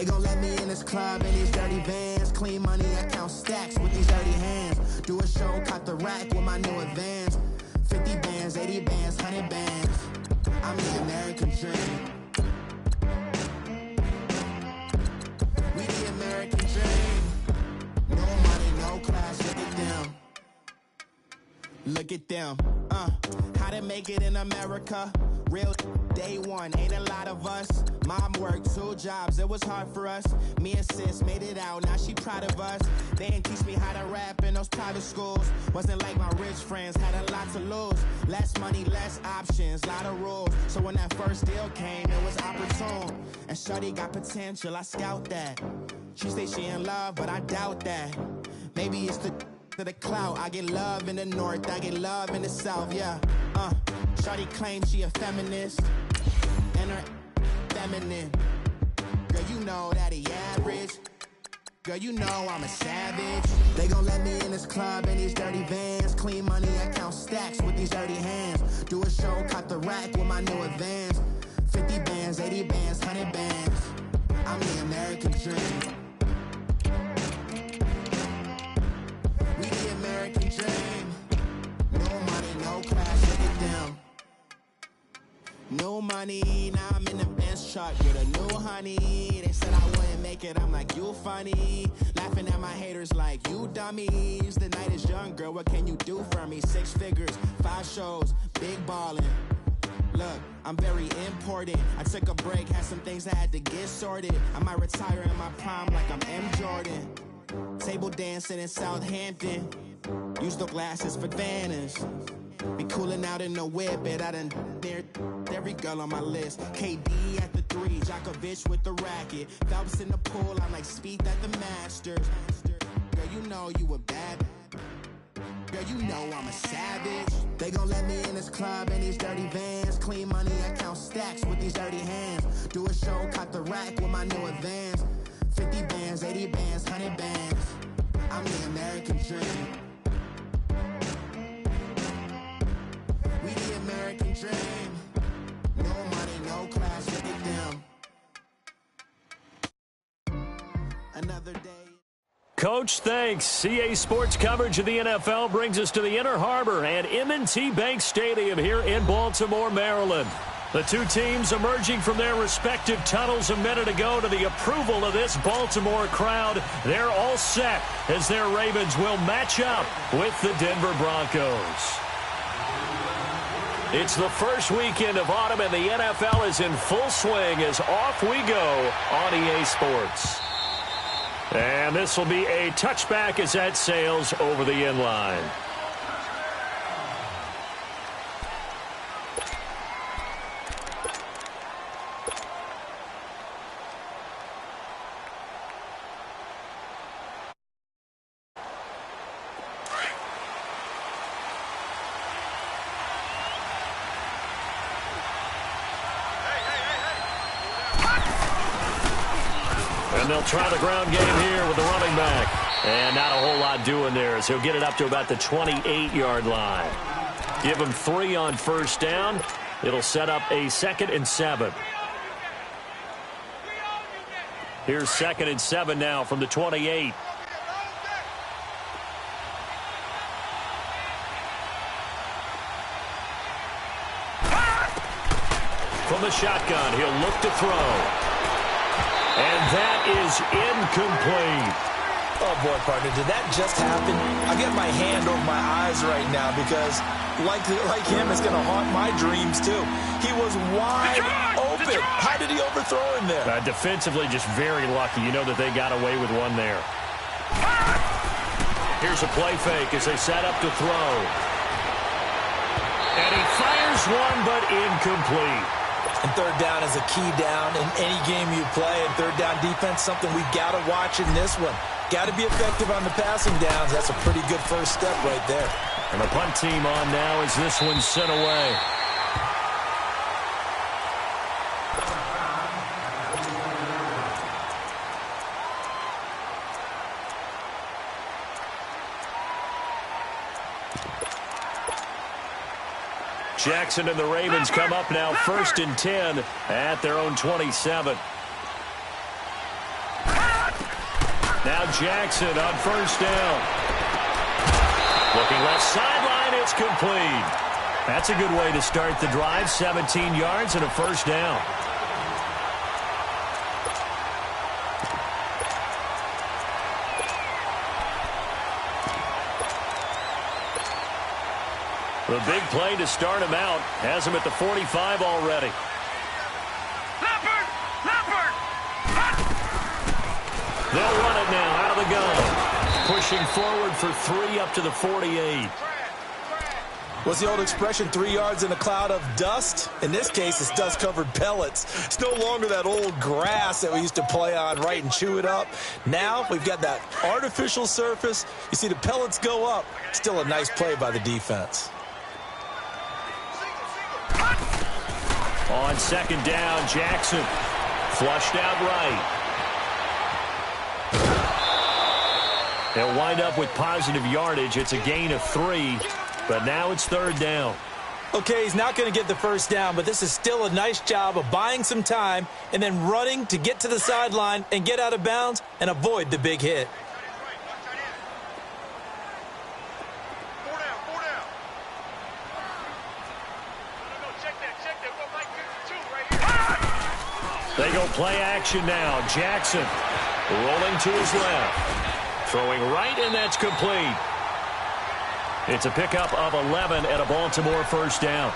They gon' let me in this club in these dirty vans. Clean money, I count stacks with these dirty hands. Do a show, caught the rack with my new advance. 50 bands, 80 bands, 100 bands. I'm the American dream. We the American dream. No money, no class, look at them. Look at them. How to make it in America? Real day one, ain't a lot of us. Mom worked 2 jobs, it was hard for us. Me and sis made it out, now she proud of us. They didn't teach me how to rap in those private schools. Wasn't like my rich friends, had a lot to lose. Less money, less options, lot of rules. So when that first deal came, it was opportune. And shorty got potential, I scout that. She say she in love, but I doubt that. Maybe it's the clout. I get love in the north, I get love in the south, yeah. Shorty claims she a feminist, and her feminine. Girl, you know that he average. Girl, you know I'm a savage. They gon' let me in this club in these dirty vans. Clean money, I count stacks with these dirty hands. Do a show, caught the rack with my new advance. 50 bands, 80 bands, 100 bands. I'm the American dream. We the American dream. No money, no class, look at them. No money, now I'm in the Benz truck with a new honey. They said I wouldn't make it, I'm like, you funny. Laughing at my haters like, you dummies. The night is young, girl, what can you do for me? 6 figures, 5 shows, big ballin'. Look, I'm very important. I took a break, had some things I had to get sorted. I might retire in my prime like I'm M. Jordan. Table dancing in Southampton. Use the glasses for Vannas. Be cooling out in the whip, but I done dared every girl on my list. KD at the 3, Djokovic with the racket. Phelps in the pool, I'm like Speed at the Masters. Girl, you know you a bad. Girl, you know I'm a savage. They gon' let me in this club in these dirty vans. Clean money, I count stacks with these dirty hands. Do a show, caught the rack with my new advance. 50 bands, 80 bands, 100 bands. I'm the American dream. We the American dream. No money, no class, look at them. Another day. Coach, thanks. CA Sports coverage of the NFL brings us to the Inner Harbor and M&T Bank Stadium here in Baltimore, Maryland. The two teams emerging from their respective tunnels a minute ago to the approval of this Baltimore crowd. They're all set as their Ravens will match up with the Denver Broncos. It's the first weekend of autumn and the NFL is in full swing as off we go on EA Sports. And this will be a touchback as that sails over the end line. And they'll try the ground game here with the running back. And not a whole lot doing there as he'll get it up to about the 28-yard line. Give him 3 on first down. It'll set up a 2nd and 7. Here's 2nd and 7 now from the 28. From the shotgun, he'll look to throw. And that is incomplete. Oh, boy, partner, did that just happen? I get my hand over my eyes right now because, like him, it's going to haunt my dreams, too. He was wide open. How did he overthrow him there? Defensively, just very lucky. You know that they got away with one there. Here's a play fake as they set up to throw. And he fires one, but incomplete. And third down is a key down in any game you play. And third down defense, something we've got to watch in this one. Got to be effective on the passing downs. That's a pretty good first step right there. And the punt team on now as this one's sent away. Jackson and the Ravens come up now 1st and 10 at their own 27. Jackson on first down. Looking left sideline, it's complete. That's a good way to start the drive. 17 yards and a first down. The big play to start him out has him at the 45 already. They'll run it now out of the gun. Pushing forward for 3 up to the 48. What's the old expression, 3 yards in a cloud of dust? In this case, it's dust-covered pellets. It's no longer that old grass that we used to play on, right, and chew it up. Now we've got that artificial surface. You see the pellets go up. Still a nice play by the defense. On second down, Jackson flushed out right. They'll wind up with positive yardage. It's a gain of 3, but now it's third down. Okay, he's not going to get the first down, but this is still a nice job of buying some time and then running to get to the sideline and get out of bounds and avoid the big hit. They go play action now. Jackson rolling to his left. Throwing right, and that's complete. It's a pickup of 11 at a Baltimore first down.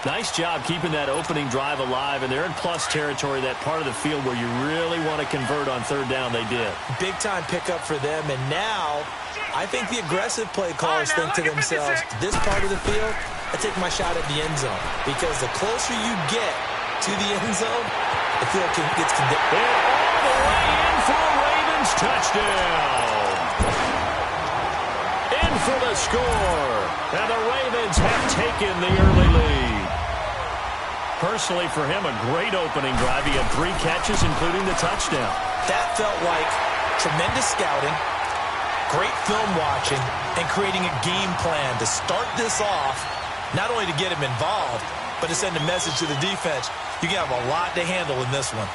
Nice job keeping that opening drive alive, and they're in plus territory, that part of the field where you really want to convert on third down. They did. Big-time pickup for them, and now I think the aggressive play callers think to themselves, this part of the field, I take my shot at the end zone, because the closer you get to the end zone, the field gets condemned. And all the way in for a Ravens touchdown. In for the score. And the Ravens have taken the early lead. Personally, for him, a great opening drive. He had 3 catches, including the touchdown. That felt like tremendous scouting, great film watching, and creating a game plan to start this off, not only to get him involved, but to send a message to the defense. You can have a lot to handle in this one.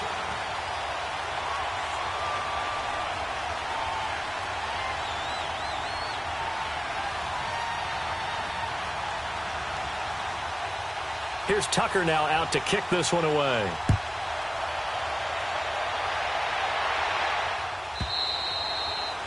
Here's Tucker now out to kick this one away.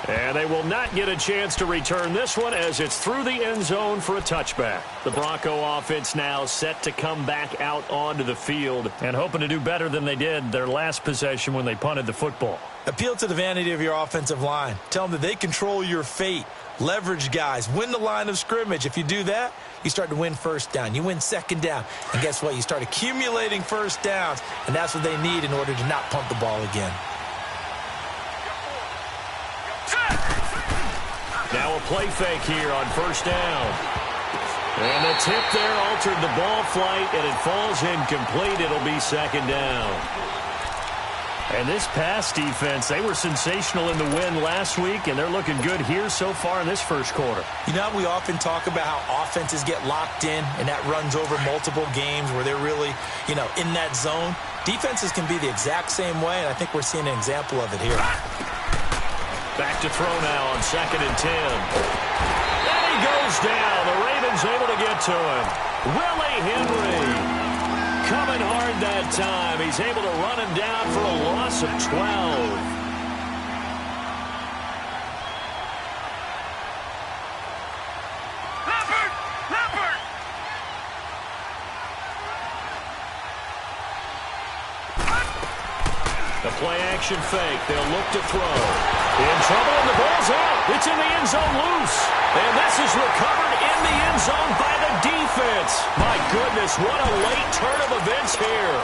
And they will not get a chance to return this one as it's through the end zone for a touchback. The Bronco offense now set to come back out onto the field and hoping to do better than they did their last possession when they punted the football. Appeal to the vanity of your offensive line. Tell them that they control your fate. Leverage guys. Win the line of scrimmage. If you do that, you start to win first down. You win second down. And guess what? You start accumulating first downs. And that's what they need in order to not punt the ball again. Now a play fake here on first down. And the tip there altered the ball flight, and it falls incomplete. It'll be second down. And this pass defense, they were sensational in the win last week, and they're looking good here so far in this first quarter. You know, we often talk about how offenses get locked in, and that runs over multiple games where they're really, in that zone. Defenses can be the exact same way, and I think we're seeing an example of it here. Back to throw now on 2nd and 10. And he goes down. The Ravens able to get to him. Willie Henry coming hard that time. He's able to run him down for a loss of 12. The play-action fake. They'll look to throw. In trouble, and the ball's out. It's in the end zone loose. And this is recovered in the end zone by the defense. My goodness, what a late turn of events here.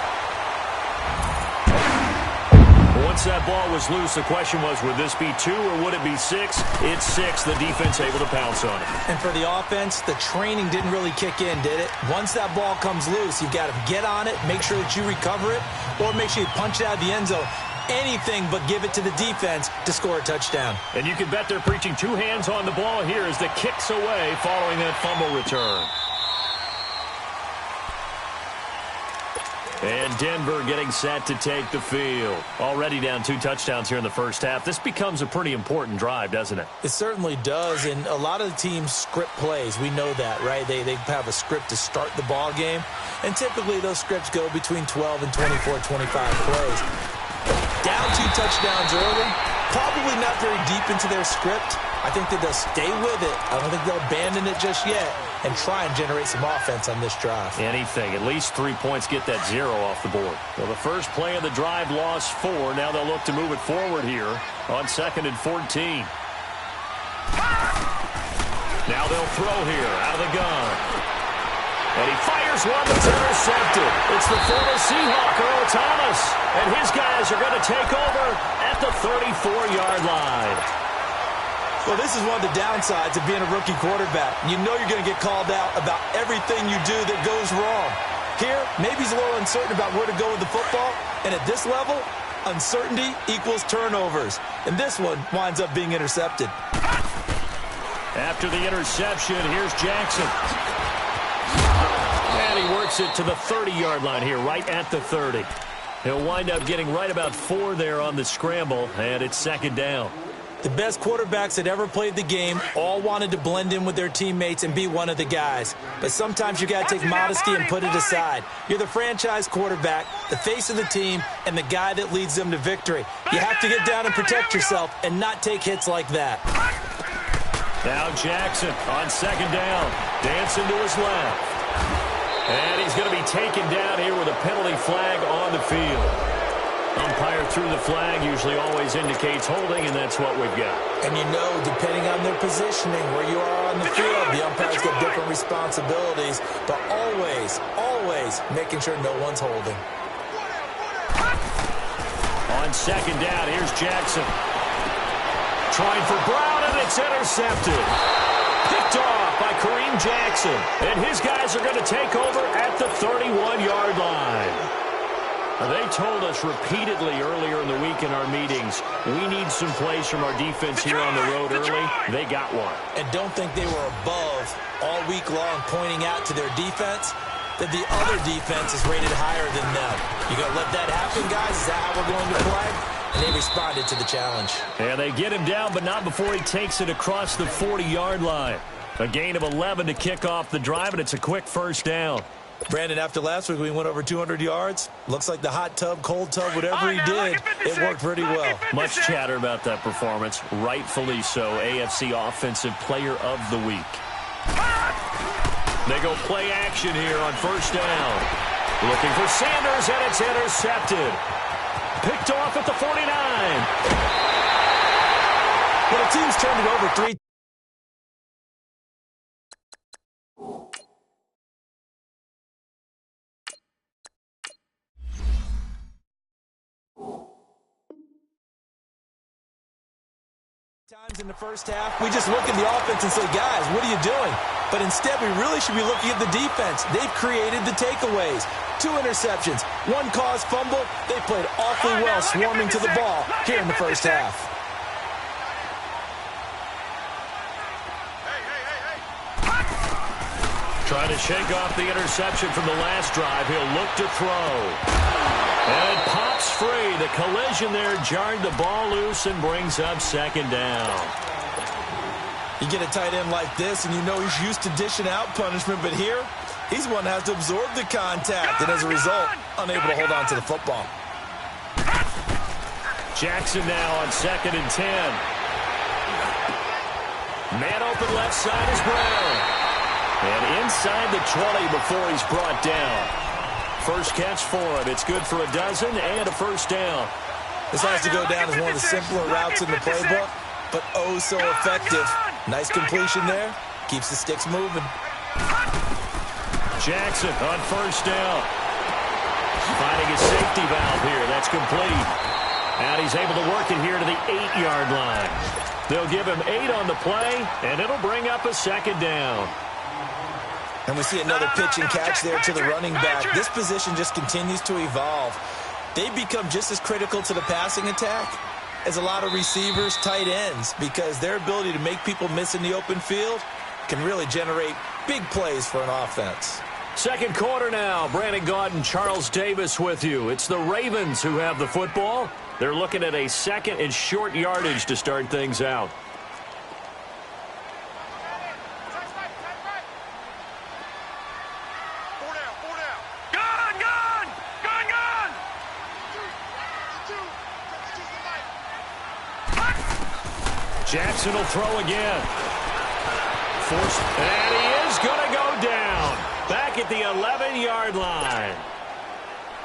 Once that ball was loose, the question was, would this be 2 or would it be 6? It's 6. The defense able to pounce on it. And for the offense, the training didn't really kick in, did it? Once that ball comes loose, you've got to get on it, make sure that you recover it, or make sure you punch it out of the end zone. Anything but give it to the defense to score a touchdown. And you can bet they're preaching 2 hands on the ball here as the kick's away following that fumble return. And Denver getting set to take the field. Already down 2 touchdowns here in the first half. This becomes a pretty important drive, doesn't it? It certainly does, and a lot of the teams script plays. We know that, right? They have a script to start the ball game, and typically those scripts go between 12 and 24, 25 plays. Down 2 touchdowns early, probably not very deep into their script. I think that they'll stay with it. I don't think they'll abandon it just yet and try and generate some offense on this drive. Anything. At least 3 points, get that 0 off the board. Well, the first play of the drive lost 4. Now they'll look to move it forward here on 2nd and 14. Now they'll throw here out of the gun. And he fires one that's intercepted. It's the former Seahawk, Earl Thomas. And his guys are going to take over at the 34-yard line. Well, this is one of the downsides of being a rookie quarterback. You know you're going to get called out about everything you do that goes wrong. Here, maybe he's a little uncertain about where to go with the football. And at this level, uncertainty equals turnovers. And this one winds up being intercepted. After the interception, here's Jackson. And he works it to the 30-yard line here, right at the 30. He'll wind up getting right about 4 there on the scramble, and it's 2nd down. The best quarterbacks that ever played the game all wanted to blend in with their teammates and be one of the guys. But sometimes you got to take modesty and put it aside. You're the franchise quarterback, the face of the team, and the guy that leads them to victory. You have to get down and protect yourself and not take hits like that. Now Jackson on 2nd down. Dancing to his left. And he's going to be taken down here with a penalty flag on the field. Umpire threw the flag, usually always indicates holding, and that's what we've got. And you know, depending on their positioning, where you are on the field, the umpires get different responsibilities, but always, always making sure no one's holding. On 2nd down, here's Jackson. Trying for Brown, and it's intercepted. Picked off by Kareem Jackson, and his guys are going to take over at the 31-yard line. They told us repeatedly earlier in the week in our meetings, we need some plays from our defense here on the road early. They got one. And don't think they were above all week long pointing out to their defense that the other defense is rated higher than them. You going to let that happen, guys? Is that how we're going to play? And they responded to the challenge. And they get him down, but not before he takes it across the 40-yard line. A gain of 11 to kick off the drive, and it's a quick 1st down. Brandon, after last week we went over 200 yards. Looks like the hot tub, cold tub, whatever he did, it worked pretty well. Much chatter about that performance. Rightfully so. AFC Offensive Player of the Week. They go play action here on 1st down. Looking for Sanders, and it's intercepted. Picked off at the 49. Well, the team's turned it over 3 times in the first half. We just look at the offense and say, guys, what are you doing? But instead, we really should be looking at the defense. They've created the takeaways. 2 interceptions, 1 caused fumble. They played awfully well swarming to the ball here in the first half. Trying to shake off the interception from the last drive. He'll look to throw. And it pops free. The collision there jarred the ball loose and brings up 2nd down. You get a tight end like this, and you know he's used to dishing out punishment, but here, he's one that has to absorb the contact, and as a result, unable to hold on to the football. Jackson now on 2nd and 10. Man open left side is Brown. And inside the 20 before he's brought down. First catch for him. It's good for a dozen and a 1st down. This has to go down as one of the simpler routes in the playbook, but oh so effective. Nice completion there. Keeps the sticks moving. Jackson on 1st down. Finding his safety valve here. That's complete. And he's able to work it here to the 8-yard line. They'll give him 8 on the play, and it'll bring up a 2nd down. And we see another pitch and catch there to the running back. This position just continues to evolve. They've become just as critical to the passing attack as a lot of receivers, tight ends, because their ability to make people miss in the open field can really generate big plays for an offense. Second quarter now. Brandon Gaudin, Charles Davis with you. It's the Ravens who have the football. They're looking at a second and short yardage to start things out. Jackson will throw again. And he is going to go down. Back at the 11-yard line.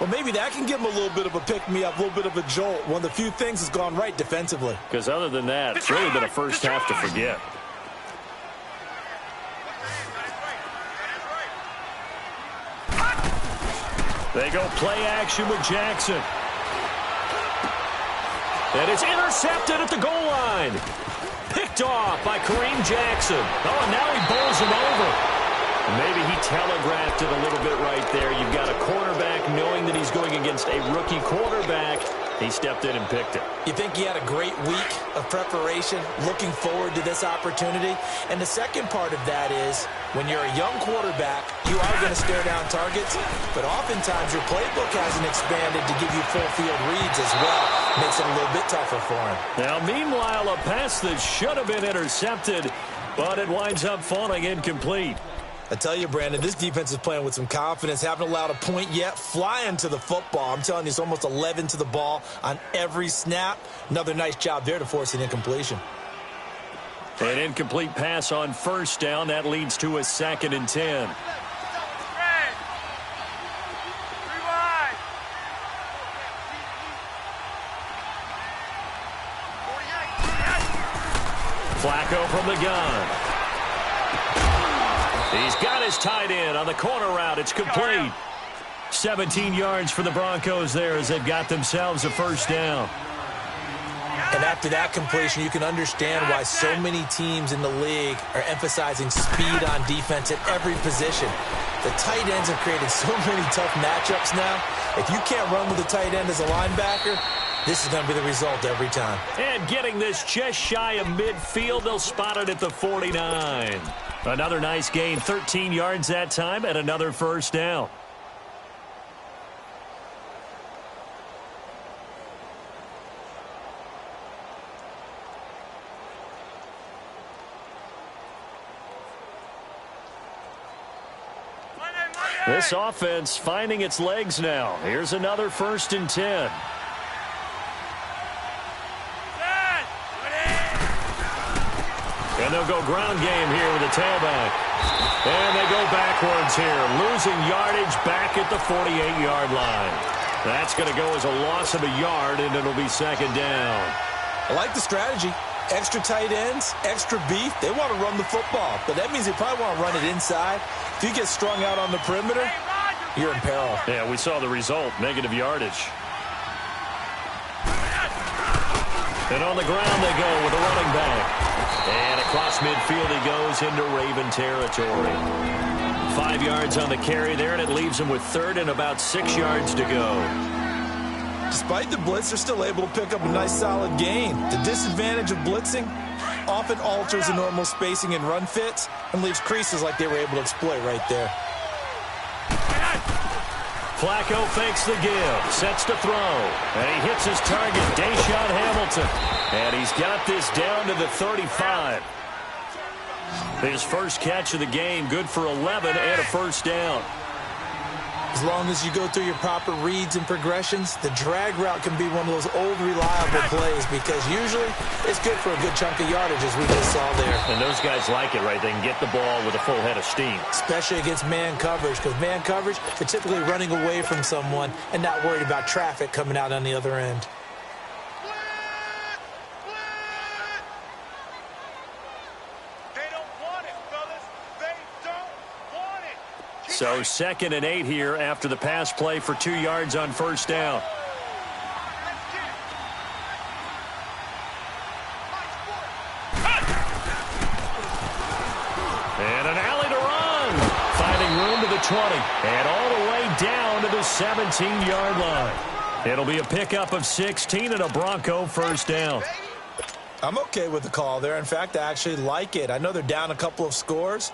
Well, maybe that can give him a little bit of a pick-me-up, a little bit of a jolt. One of the few things that's gone right defensively. Because other than that, it's really been a first half to forget. They go play action with Jackson. And it's intercepted at the goal line. Picked off by Kareem Jackson. Oh, and now he bowls him over. Maybe he telegraphed it a little bit right there. You've got a quarterback knowing that he's going against a rookie quarterback. He stepped in and picked it. You think he had a great week of preparation, looking forward to this opportunity? And the second part of that is, when you're a young quarterback, you are going to stare down targets, but oftentimes your playbook hasn't expanded to give you full field reads as well. Makes it a little bit tougher for him. Now, meanwhile, a pass that should have been intercepted, but it winds up falling incomplete. I tell you, Brandon, this defense is playing with some confidence. Haven't allowed a point yet. Flying to the football. I'm telling you, it's almost 11 to the ball on every snap. Another nice job there to force an incompletion. An incomplete pass on first down. That leads to a 2nd and 10. Flacco from the gun. He's got his tight end on the corner route. It's complete. 17 yards for the Broncos there as they've got themselves a first down. And after that completion, you can understand why so many teams in the league are emphasizing speed on defense at every position. The tight ends have created so many tough matchups now. If you can't run with the tight end as a linebacker, this is going to be the result every time. And getting this just shy of midfield, they'll spot it at the 49. Another nice gain, 13 yards that time, and another first down. This offense finding its legs now. Here's another 1st and 10. And they'll go ground game here with a tailback. And they go backwards here, losing yardage back at the 48-yard line. That's going to go as a loss of a yard, and it'll be 2nd down. I like the strategy. Extra tight ends, extra beef. They want to run the football, but that means they probably want to run it inside. If you get strung out on the perimeter, you're in peril. Yeah, we saw the result, negative yardage. And on the ground they go with a running back. And across midfield he goes into Raven territory. 5 yards on the carry there, and it leaves him with 3rd and about 6 yards to go. Despite the blitz, they're still able to pick up a nice solid gain. The disadvantage of blitzing often alters the normal spacing and run fits and leaves creases like they were able to exploit right there. Flacco fakes the give, sets to throw, and he hits his target, Deshaun Hamilton. And he's got this down to the 35. His first catch of the game, good for 11 and a first down. As long as you go through your proper reads and progressions, the drag route can be one of those old reliable plays because usually it's good for a good chunk of yardage, as we just saw there. And those guys like it, right? They can get the ball with a full head of steam. Especially against man coverage, because man coverage, they're typically running away from someone and not worried about traffic coming out on the other end. So 2nd and 8 here after the pass play for 2 yards on first down. And an alley to run. Finding room to the 20. And all the way down to the 17-yard line. It'll be a pickup of 16 and a Bronco first down. I'm okay with the call there. In fact, I actually like it. I know they're down a couple of scores,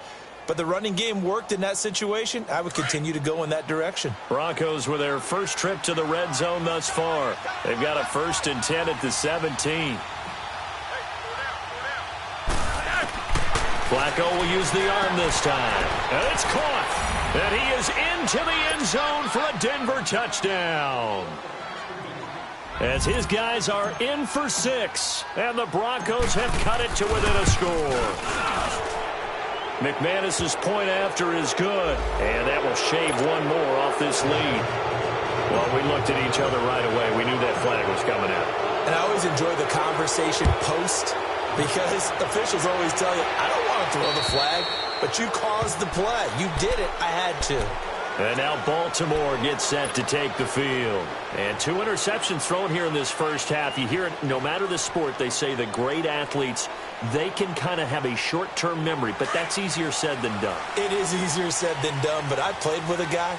but the running game worked in that situation. I would continue to go in that direction. Broncos with their first trip to the red zone thus far. They've got a 1st and 10 at the 17. Flacco will use the arm this time. And it's caught. And he is into the end zone for a Denver touchdown. As his guys are in for 6. And the Broncos have cut it to within a score. McManus's point after is good. And that will shave one more off this lead. Well, we looked at each other right away. We knew that flag was coming out. And I always enjoy the conversation post, because officials always tell you, I don't want to throw the flag, but you caused the play. You did it. I had to. And now Baltimore gets set to take the field. And 2 interceptions thrown here in this first half. You hear it, no matter the sport, they say the great athletes, they can kind of have a short-term memory, but that's easier said than done. It is easier said than done, but I played with a guy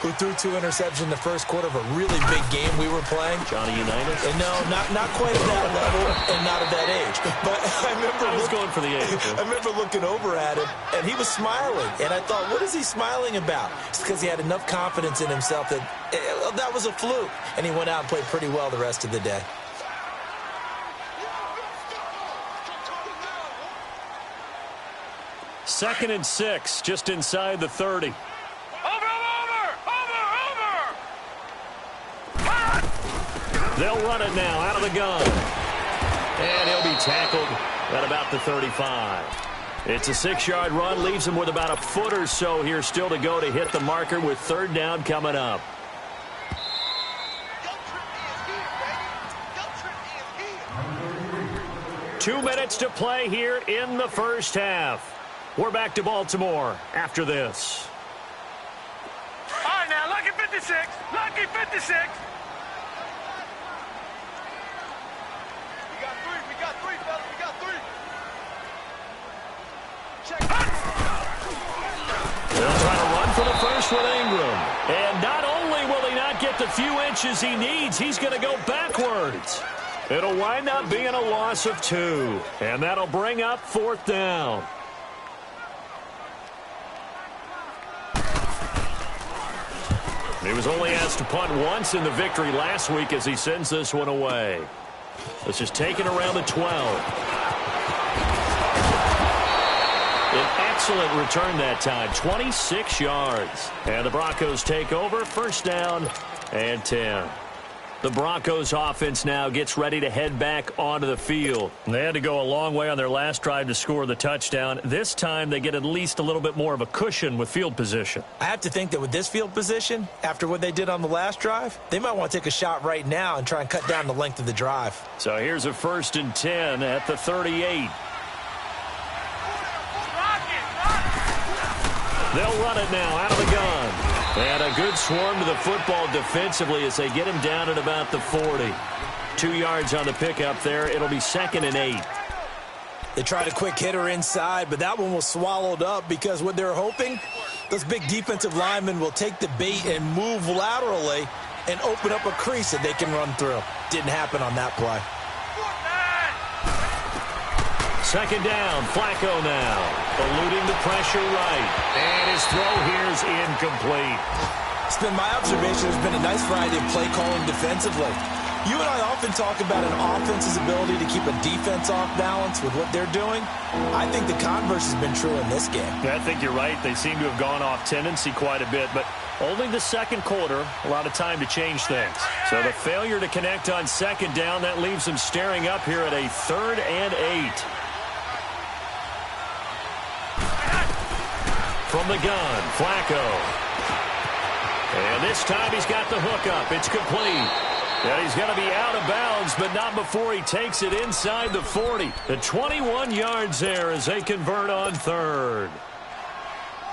who threw 2 interceptions in the first quarter of a really big game we were playing. Johnny Unitas? And no, not quite at that level and not at that age. But I was going for the age. I remember looking over at him, and he was smiling. And I thought, what is he smiling about? It's because he had enough confidence in himself that that was a fluke. And he went out and played pretty well the rest of the day. Second and 6, just inside the 30. They'll run it now out of the gun. And he'll be tackled at about the 35. It's a 6-yard run, leaves him with about a foot or so here still to go to hit the marker with 3rd down coming up. Two minutes to play here in the first half. We're back to Baltimore after this. All right, now, lucky 56. Lucky 56. They'll try to run for the first with Ingram. And not only will he not get the few inches he needs, he's going to go backwards. It'll wind up being a loss of 2. And that'll bring up 4th down. He was only asked to punt once in the victory last week as he sends this one away. This is taken around the 12. An excellent return that time, 26 yards. And the Broncos take over, 1st down and 10. The Broncos offense now gets ready to head back onto the field. They had to go a long way on their last drive to score the touchdown. This time they get at least a little bit more of a cushion with field position. I have to think that with this field position, after what they did on the last drive, they might want to take a shot right now and try and cut down the length of the drive. So here's a 1st and 10 at the 38. They'll run it now out of the gun. And a good swarm to the football defensively as they get him down at about the 40. 2 yards on the pickup there. It'll be 2nd and 8. They tried a quick hitter inside, but that one was swallowed up because what they're hoping, those big defensive linemen will take the bait and move laterally and open up a crease that they can run through. Didn't happen on that play. 2nd down, Flacco now, eluding the pressure right. And his throw here is incomplete. It's been my observation there's been a nice variety of play calling defensively. You and I often talk about an offense's ability to keep a defense off balance with what they're doing. I think the converse has been true in this game. I think you're right. They seem to have gone off tendency quite a bit, but only the 2nd quarter, a lot of time to change things. So the failure to connect on 2nd down, that leaves them staring up here at a 3rd and 8. From the gun, Flacco. And this time he's got the hook up. It's complete. And he's going to be out of bounds, but not before he takes it inside the 40. The 21 yards there as they convert on 3rd.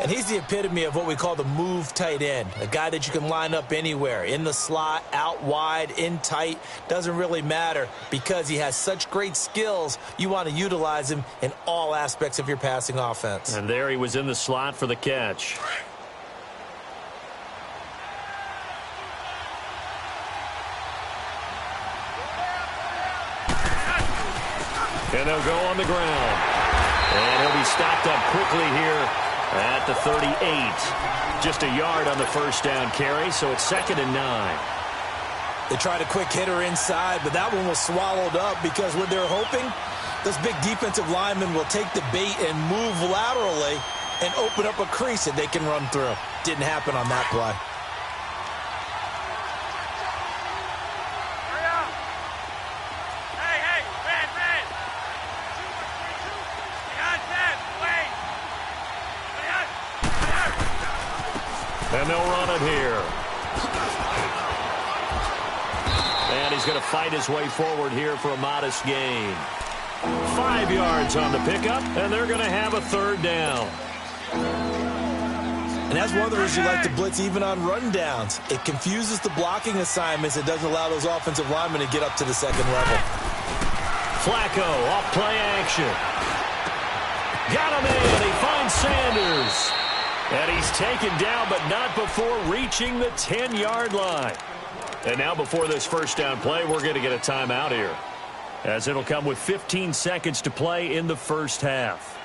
And he's the epitome of what we call the move tight end, a guy that you can line up anywhere, in the slot, out wide, in tight, doesn't really matter because he has such great skills. You want to utilize him in all aspects of your passing offense. And there he was in the slot for the catch. And they'll go on the ground. And he'll be stopped up quickly here At the 38. Just a yard on the first down carry, so it's 2nd and 9. They tried a quick hitter inside, but that one was swallowed up because what they're hoping, this big defensive lineman will take the bait and move laterally and open up a crease that they can run through. Didn't happen on that play. And they'll run it here. And he's going to fight his way forward here for a modest gain. 5 yards on the pickup, and they're going to have a 3rd down. And that's one of the reasons you like to blitz even on rundowns. It confuses the blocking assignments. It doesn't allow those offensive linemen to get up to the 2nd level. Flacco off play action. Got him in. He finds Sanders. And he's taken down, but not before reaching the 10-yard line. And now before this first down play, we're going to get a timeout here, as it'll come with 15 seconds to play in the first half.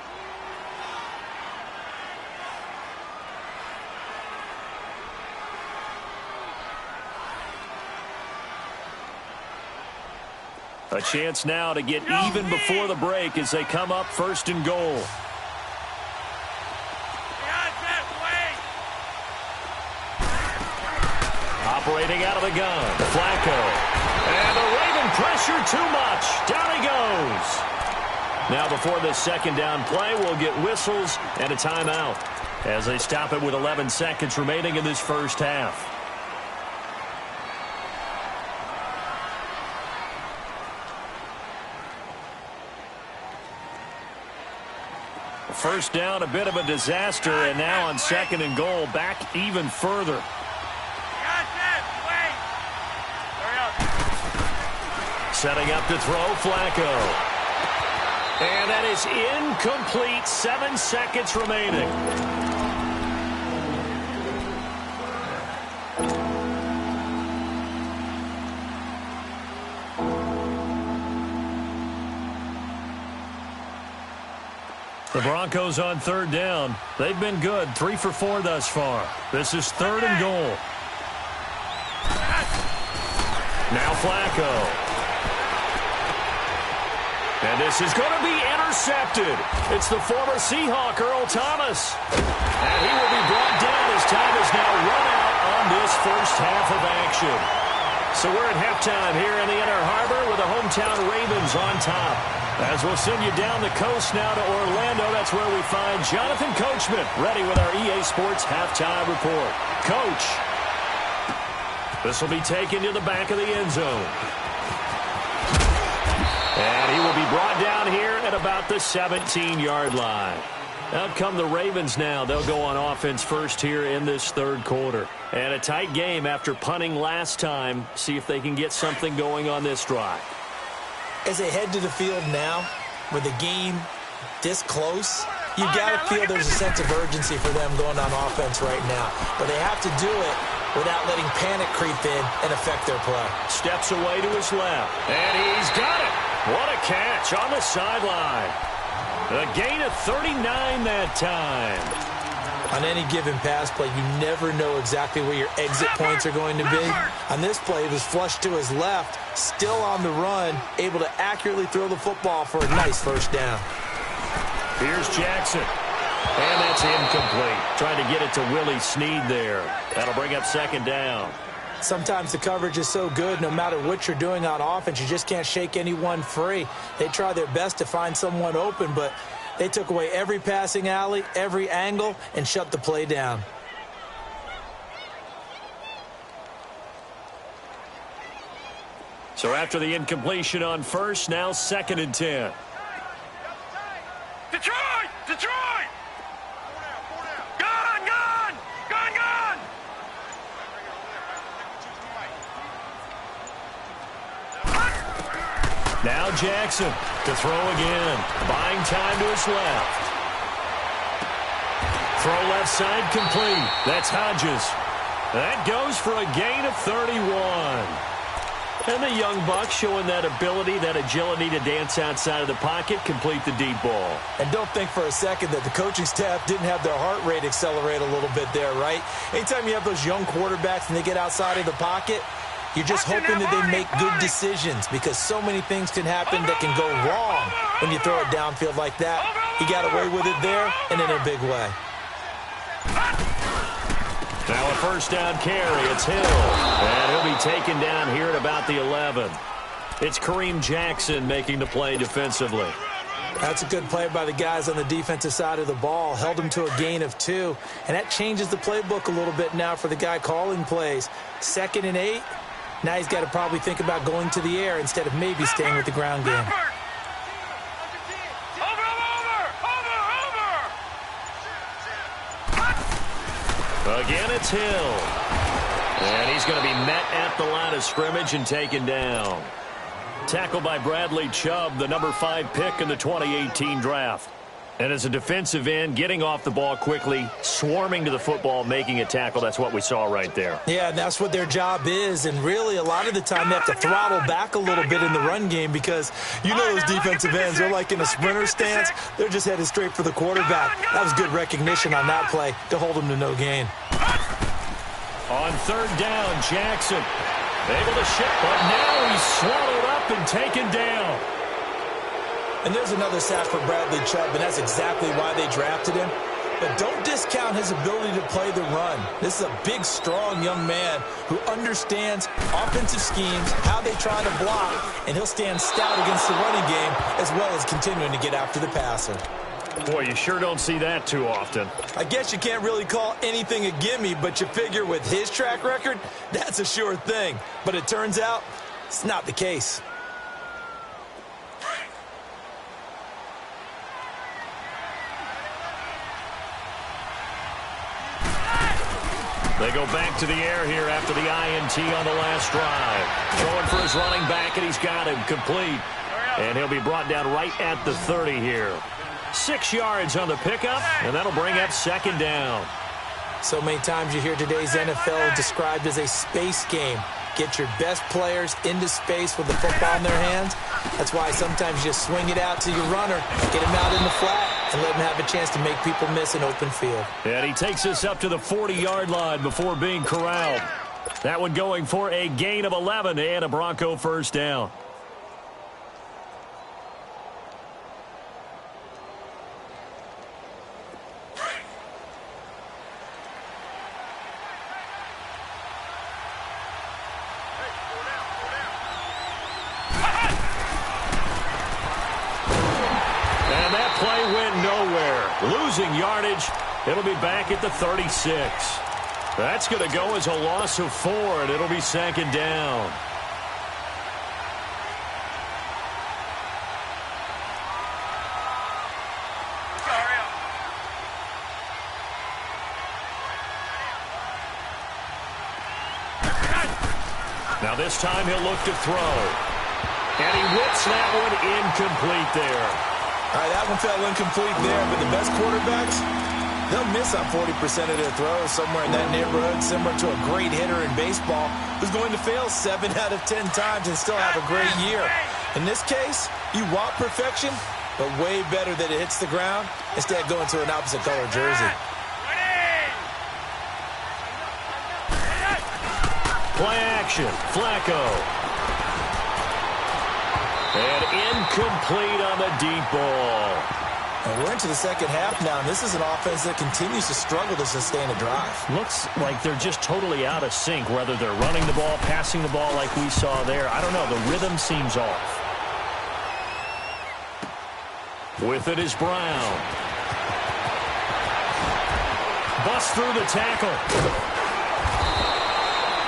A chance now to get even before the break as they come up 1st and goal. Operating out of the gun, Flacco. And the Raven pressure too much. Down he goes. Now before this 2nd down play, we'll get whistles and a timeout as they stop it with 11 seconds remaining in this first half. First down, a bit of a disaster, and now on 2nd and goal, back even further. Setting up to throw, Flacco. And that is incomplete. 7 seconds remaining. The Broncos on 3rd down. They've been good. 3 for 4 thus far. This is 3rd and goal. Now Flacco. And this is going to be intercepted. It's the former Seahawk, Earl Thomas. And he will be brought down as time is now run out on this first half of action. So we're at halftime here in the Inner Harbor with the hometown Ravens on top. As we'll send you down the coast now to Orlando, that's where we find Jonathan Coachman ready with our EA Sports halftime report. Coach, this will be taken to the back of the end zone. And he will be brought down here at about the 17-yard line. Out come the Ravens now. They'll go on offense first here in this 3rd quarter. And a tight game after punting last time. See if they can get something going on this drive. As they head to the field now, with the game this close, you've got to feel there's a sense of urgency for them going on offense right now. But they have to do it without letting panic creep in and affect their play. Steps away to his left. And he's got it. What a catch on the sideline. A gain of 39 that time. On any given pass play, you never know exactly where your exit points are going to be. On this play, it was flushed to his left, still on the run, able to accurately throw the football for a nice first down. Here's Jackson. And that's incomplete. Trying to get it to Willie Snead there. That'll bring up 2nd down. Sometimes the coverage is so good, no matter what you're doing on offense, you just can't shake anyone free. They try their best to find someone open, but they took away every passing alley, every angle, and shut the play down. So after the incompletion on first, now 2nd and 10. Detroit! Detroit! Gun! Gun! Gun! Gun! Now Jackson to throw again. Buying time to his left. Throw left side complete. That's Hodges. That goes for a gain of 31. And the young buck showing that ability, that agility to dance outside of the pocket, complete the deep ball. And don't think for a second that the coaching staff didn't have their heart rate accelerate a little bit there, right? Anytime you have those young quarterbacks and they get outside of the pocket, you're just hoping that they make good decisions, because so many things can happen that can go wrong when you throw it downfield like that. He got away with it there and in a big way. Now a first down carry. It's Hill. And he'll be taken down here at about the 11. It's Kareem Jackson making the play defensively. That's a good play by the guys on the defensive side of the ball. Held him to a gain of 2. And that changes the playbook a little bit now for the guy calling plays. 2nd and 8. Now he's got to probably think about going to the air instead of maybe staying with the ground game. Again, it's Hill. And he's going to be met at the line of scrimmage and taken down. Tackled by Bradley Chubb, the number 5 pick in the 2018 draft. And as a defensive end, getting off the ball quickly, swarming to the football, making a tackle, that's what we saw right there. Yeah, and that's what their job is. And really, a lot of the time, they have to throttle back a little bit in the run game, because you know those defensive ends, they're like in a sprinter stance. They're just headed straight for the quarterback. That was good recognition on that play to hold him to no gain. On 3rd down, Jackson able to shift, but now he's swallowed up and taken down. And there's another sack for Bradley Chubb, and that's exactly why they drafted him. But don't discount his ability to play the run. This is a big, strong young man who understands offensive schemes, how they try to block, and he'll stand stout against the running game as well as continuing to get after the passer. Boy, you sure don't see that too often. I guess you can't really call anything a gimme, but you figure with his track record, that's a sure thing. But it turns out it's not the case. They go back to the air here after the INT on the last drive. Throwing for his running back, and he's got him complete. And he'll be brought down right at the 30 here. 6 yards on the pickup, and that'll bring up 2nd down. So many times you hear today's NFL described as a space game. Get your best players into space with the football in their hands. That's why sometimes you just swing it out to your runner, get him out in the flat, and let him have a chance to make people miss an open field. And he takes us up to the 40-yard line before being corralled. That one going for a gain of 11 and a Bronco first down. Losing yardage. It'll be back at the 36. That's going to go as a loss of 4, and it'll be 2nd down. Now this time he'll look to throw. And he whips that one incomplete there. All right, that one fell incomplete there, but the best quarterbacks, they'll miss on 40% of their throws, somewhere in that neighborhood, similar to a great hitter in baseball who's going to fail 7 out of 10 times and still have a great year. In this case, you want perfection, but way better that it hits the ground instead of going to an opposite color jersey. Play action, Flacco. And incomplete on the deep ball. And we're into the second half now, and this is an offense that continues to struggle to sustain a drive. Looks like they're just totally out of sync, whether they're running the ball, passing the ball like we saw there. I don't know. The rhythm seems off. With it is Brown. Bust through the tackle.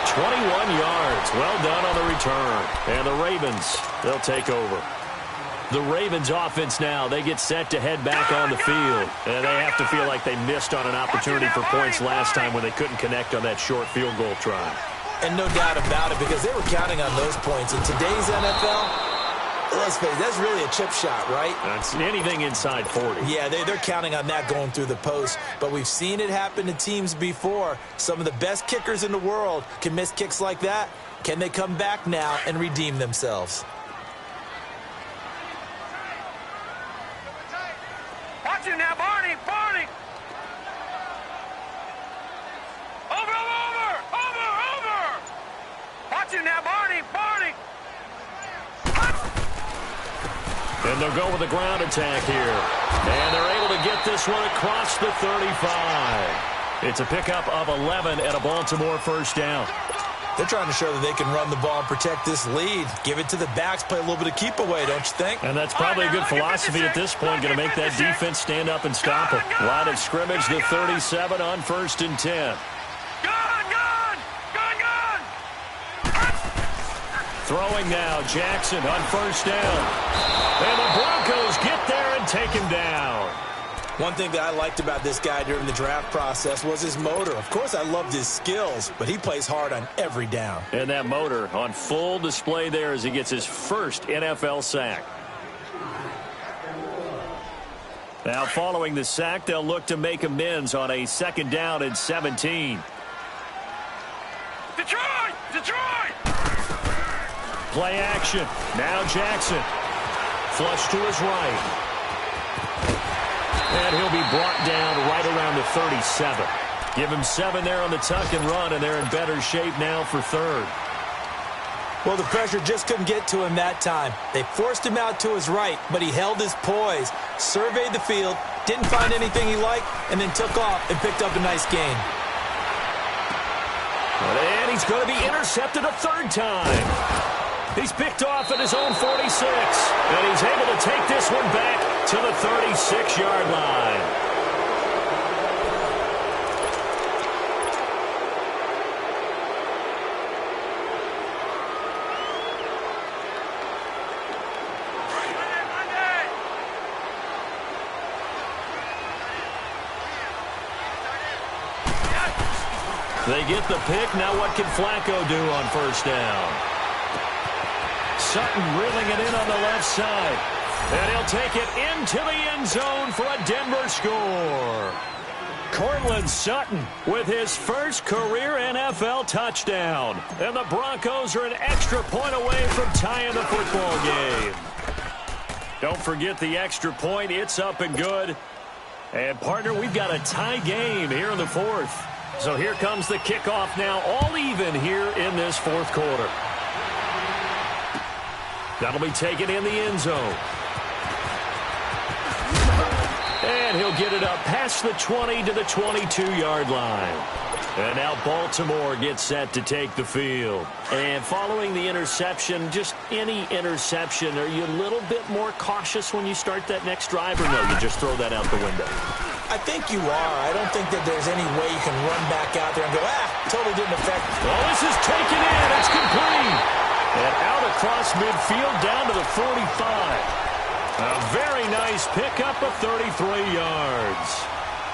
21 yards. Well done on the return. And the Ravens, they'll take over. The Ravens offense now, they get set to head back on the field. And they have to feel like they missed on an opportunity for points last time when they couldn't connect on that short field goal try. And no doubt about it, because they were counting on those points. In today's NFL, let's face it, that's really a chip shot, right? That's anything inside 40. Yeah, they're counting on that going through the post. But we've seen it happen to teams before. Some of the best kickers in the world can miss kicks like that. Can they come back now and redeem themselves? Watch you now, Barney! Barney! Over! Watch you now, Barney! Barney! And they'll go with a ground attack here. And they're able to get this one across the 35. It's a pickup of 11 and a Baltimore first down. They're trying to show that they can run the ball and protect this lead. Give it to the backs, play a little bit of keep away, don't you think? And that's probably a good philosophy at this point, going to make that defense stand up and stop it. Line of scrimmage, the 37 on 1st and 10. Gun! Throwing now, Jackson on first down. And the Broncos get there and take him down. One thing that I liked about this guy during the draft process was his motor. Of course, I loved his skills, but he plays hard on every down. And that motor on full display there as he gets his first NFL sack. Now, following the sack, they'll look to make amends on a 2nd down and 17. Detroit! Play action. Now Jackson. Flush to his right. And he'll be brought down right around the 37. Give him 7 there on the tuck and run, and they're in better shape now for 3rd. Well, the pressure just couldn't get to him that time. They forced him out to his right, but he held his poise, surveyed the field, didn't find anything he liked, and then took off and picked up a nice gain. And he's going to be intercepted a 3rd time. He's picked off at his own 46, and he's able to take this one back to the 36-yard line. They get the pick. Now what can Flacco do on 1st down? Sutton reeling it in on the left side. And he'll take it into the end zone for a Denver score. Courtland Sutton with his first career NFL touchdown. And the Broncos are an extra point away from tying the football game. Don't forget the extra point. It's up and good. And, partner, we've got a tie game here in the 4th. So here comes the kickoff now, all even here in this 4th quarter. That'll be taken in the end zone. And he'll get it up past the 20 to the 22-yard line. And now Baltimore gets set to take the field. And following the interception, just any interception, are you a little bit more cautious when you start that next drive, or no, you just throw that out the window? I think you are. I don't think that there's any way you can run back out there and go, totally didn't affect. Well, this is taken in. It's complete. And out across midfield down to the 45. A very nice pickup of 33 yards.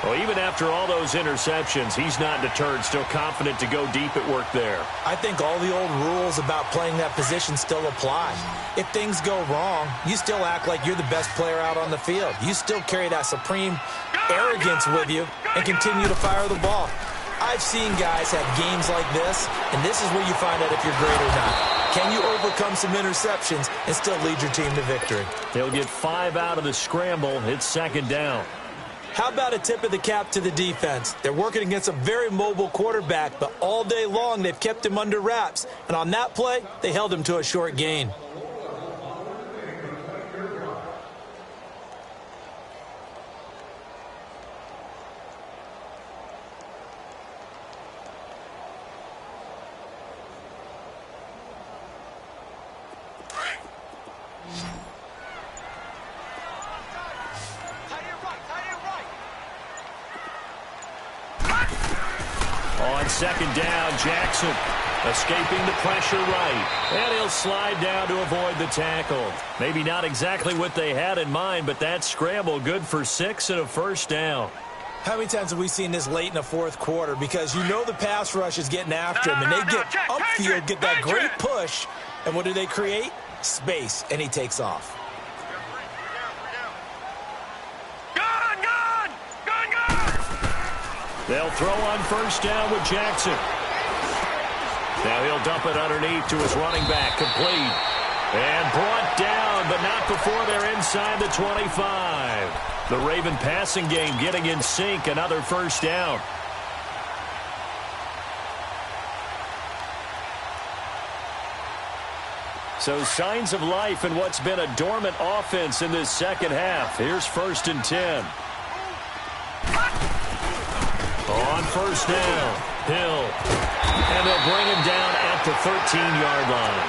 Well, even after all those interceptions, he's not deterred, still confident to go deep at work there. I think all the old rules about playing that position still apply. If things go wrong, you still act like you're the best player out on the field. You still carry that supreme arrogance with you and continue to fire the ball. I've seen guys have games like this, and this is where you find out if you're great or not. Can you overcome some interceptions and still lead your team to victory? They'll get 5 out of the scramble. It's 2nd down. How about a tip of the cap to the defense? They're working against a very mobile quarterback, but all day long they've kept him under wraps. And on that play, they held him to a short gain. On 2nd down, Jackson escaping the pressure right. And he'll slide down to avoid the tackle. Maybe not exactly what they had in mind, but that scramble good for 6 and a 1st down. How many times have we seen this late in the 4th quarter? Because you know the pass rush is getting after him, and they get upfield, get that great push. And what do they create? space, and he takes off. They'll throw on first down with Jackson. Now he'll dump it underneath to his running back, complete. And brought down, but not before they're inside the 25. The Raven passing game getting in sync, another first down. So signs of life in what's been a dormant offense in this second half. Here's 1st and 10. On first down, Hill. And they'll bring him down at the 13-yard line.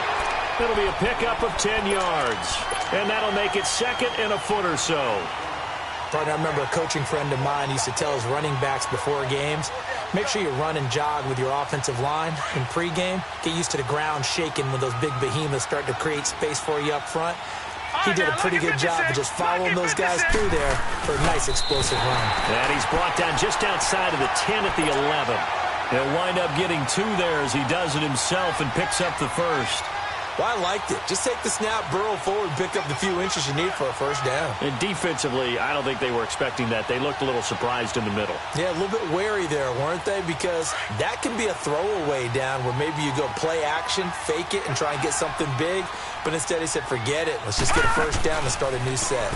It'll be a pickup of 10 yards. And that'll make it 2nd and a foot or so. Partner, I remember a coaching friend of mine used to tell his running backs before games, make sure you run and jog with your offensive line in pregame. Get used to the ground shaking when those big behemoths start to create space for you up front. He did a pretty good job of just following those guys through there for a nice explosive run. And he's brought down just outside of the 10 at the 11. He'll wind up getting 2 there as he does it himself and picks up the first. Well, I liked it. Just take the snap, burrow forward, pick up the few inches you need for a first down. And defensively, I don't think they were expecting that. They looked a little surprised in the middle. Yeah, a little bit wary there, weren't they? Because that can be a throwaway down where maybe you go play action, fake it, and try and get something big. But instead he said, forget it. Let's just get a first down and start a new set.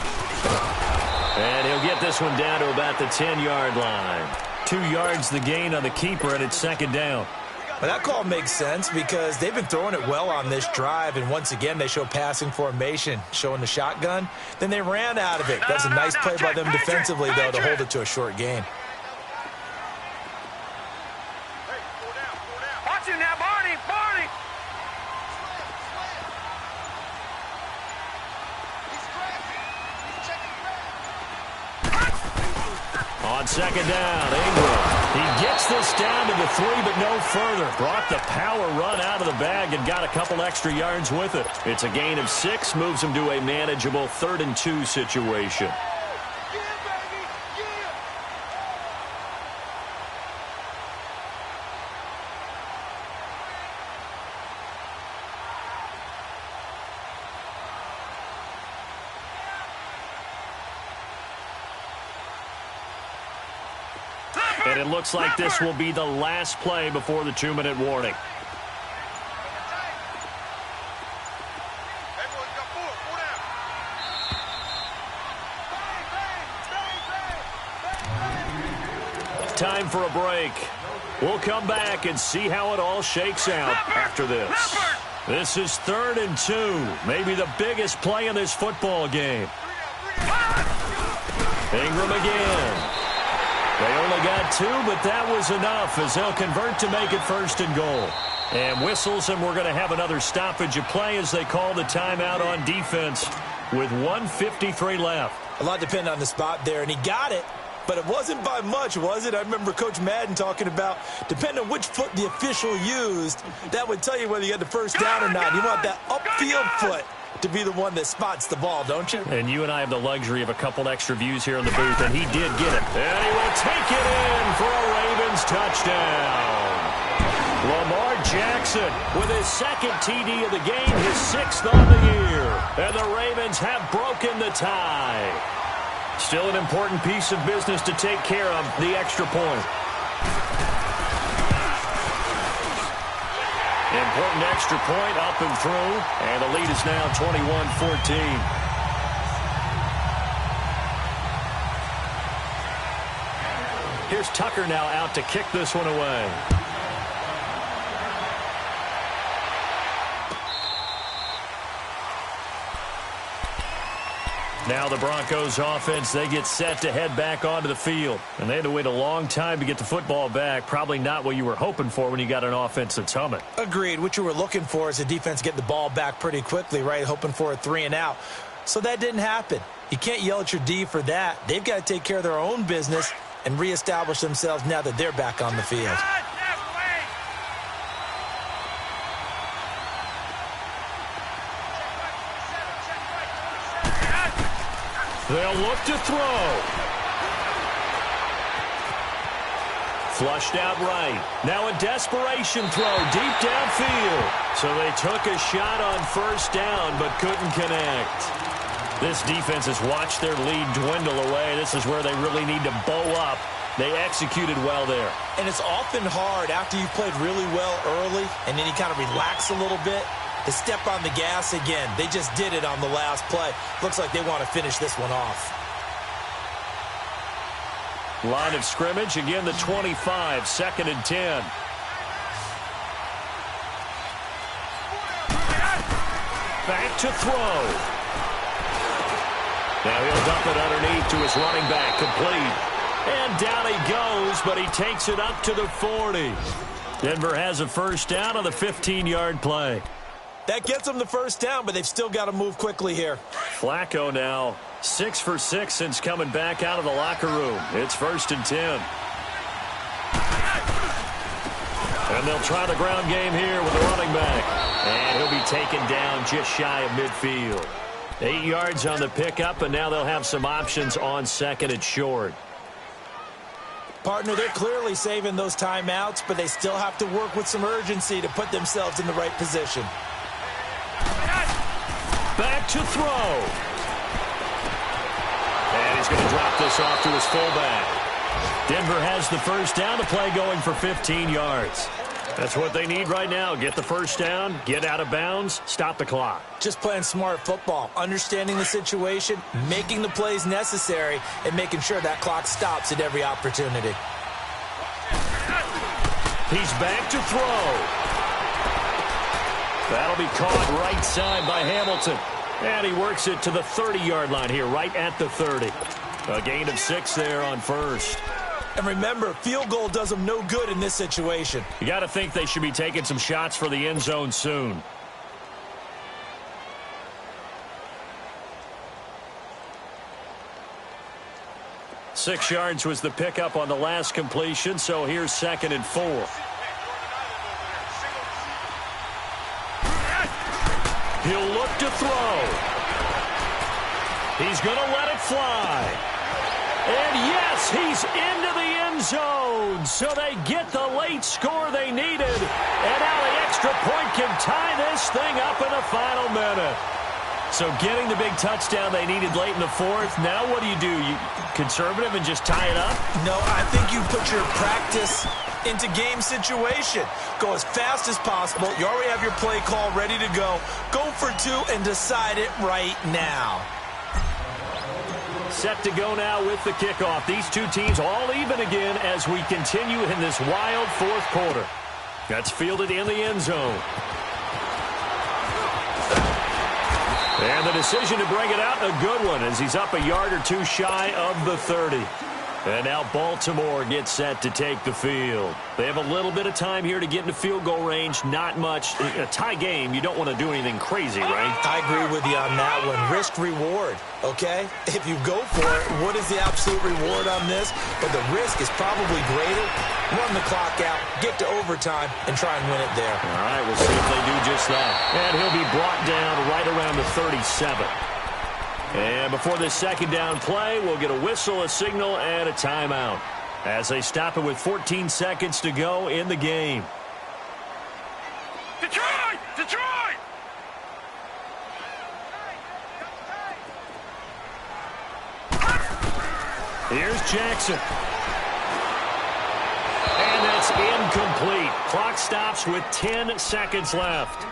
And he'll get this one down to about the 10-yard line. 2 yards the gain on the keeper, and it's 2nd down. Well, that call makes sense because they've been throwing it well on this drive, and once again they show passing formation, showing the shotgun. Then they ran out of it. That's a nice play by them defensively, though, to hold it to a short gain. Watch him now, Barney, Barney. On 2nd down, Ingram. He gets this down to the 3, but no further. Brought the power run out of the bag and got a couple extra yards with it. It's a gain of 6, moves him to a manageable 3rd and 2 situation. And it looks like this will be the last play before the 2-minute warning. Time for a break. We'll come back and see how it all shakes out after this. This is 3rd and 2, maybe the biggest play in this football game. Ingram again. They only got 2, but that was enough as they'll convert to make it 1st and goal. And whistles, and we're going to have another stoppage of play as they call the timeout on defense with 1:53 left. A lot depended on the spot there, and he got it, but it wasn't by much, was it? I remember Coach Madden talking about, depending on which foot the official used, that would tell you whether you got the first down or not. You want that upfield foot to be the one that spots the ball, don't you? And you and I have the luxury of a couple extra views here in the booth, and he did get it. And he will take it in for a Ravens touchdown. Lamar Jackson with his 2nd TD of the game, his 6th on the year. And the Ravens have broken the tie. Still an important piece of business to take care of, the extra point. Important extra point up and through, and the lead is now 21-14. Here's Tucker now out to kick this one away. Now the Broncos offense, they get set to head back onto the field. And they had to wait a long time to get the football back. Probably not what you were hoping for when you got an offense that's humming. Agreed. What you were looking for is the defense get the ball back pretty quickly, right? Hoping for a 3 and out. So that didn't happen. You can't yell at your D for that. They've got to take care of their own business and reestablish themselves now that they're back on the field. They'll look to throw. Flushed out right. Now a desperation throw deep downfield. So they took a shot on first down but couldn't connect. This defense has watched their lead dwindle away. This is where they really need to bow up. They executed well there. And it's often hard after you've played really well early and then you kind of relax a little bit to step on the gas again. They just did it on the last play. Looks like they want to finish this one off. Line of scrimmage, again the 25, 2nd and 10. Back to throw. Now he'll dump it underneath to his running back, complete. And down he goes, but he takes it up to the 40. Denver has a first down on the 15-yard play. That gets them the first down, but they've still got to move quickly here. Flacco now 6 for 6 since coming back out of the locker room. It's 1st and 10. And they'll try the ground game here with the running back. And he'll be taken down just shy of midfield. 8 yards on the pickup, and now they'll have some options on 2nd and short. Partner, they're clearly saving those timeouts, but they still have to work with some urgency to put themselves in the right position. Back to throw. And he's going to drop this off to his fullback. Denver has the first down, the play going for 15 yards. That's what they need right now. Get the first down, get out of bounds, stop the clock. Just playing smart football, understanding the situation, making the plays necessary, and making sure that clock stops at every opportunity. He's back to throw. That'll be caught right side by Hamilton. And he works it to the 30-yard line here, right at the 30. A gain of 6 there on first. And remember, field goal does them no good in this situation. You got to think they should be taking some shots for the end zone soon. Six yards was the pickup on the last completion, so here's 2nd and 4. He'll look to throw. He's going to let it fly. And yes, he's into the end zone. So they get the late score they needed. And now the extra point can tie this thing up in the final minute. So getting the big touchdown they needed late in the 4th. Now what do? You conservative and just tie it up? No, I think you put your practice into game situation. Go as fast as possible. You already have your play call ready to go. Go for 2 and decide it right now. Set to go now with the kickoff. These two teams all even again as we continue in this wild 4th quarter. That's fielded in the end zone. And the decision to bring it out, a good one, as he's up a yard or 2 shy of the 30. And now Baltimore gets set to take the field. They have a little bit of time here to get into field goal range. Not much. A tie game, you don't want to do anything crazy, right? I agree with you on that one. Risk-reward, okay? If you go for it, what is the absolute reward on this? But the risk is probably greater. Run the clock out, get to overtime, and try and win it there. All right, we'll see if they do just that. And he'll be brought down right around the 37. And before this 2nd down play, we'll get a whistle, a signal, and a timeout as they stop it with 14 seconds to go in the game. Detroit! Detroit! Here's Jackson. And that's incomplete. Clock stops with 10 seconds left.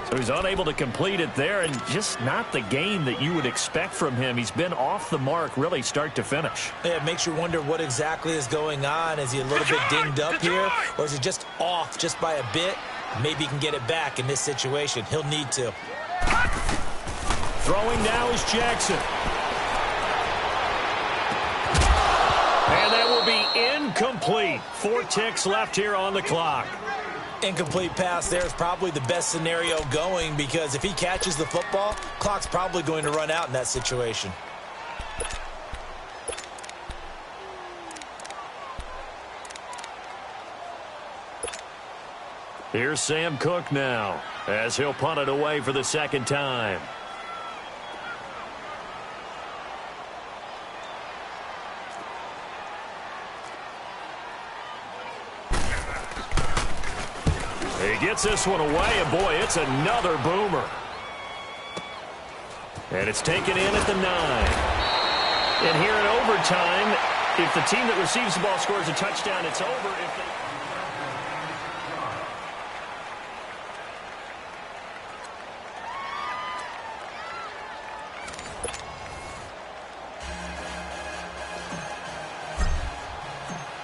So he's unable to complete it there, and just not the game that you would expect from him. He's been off the mark really start to finish. Yeah, it makes you wonder what exactly is going on. Is he a little bit dinged up here, or is he just off just by a bit? Maybe he can get it back in this situation. He'll need to. Throwing now is Jackson. And that will be incomplete. 4 ticks left here on the clock. Incomplete pass there is probably the best scenario going, because if he catches the football, clock's probably going to run out in that situation. Here's Sam Cook now as he'll punt it away for the 2nd time. He gets this one away, and boy, it's another boomer. And it's taken in at the 9. And here in overtime, if the team that receives the ball scores a touchdown, it's over.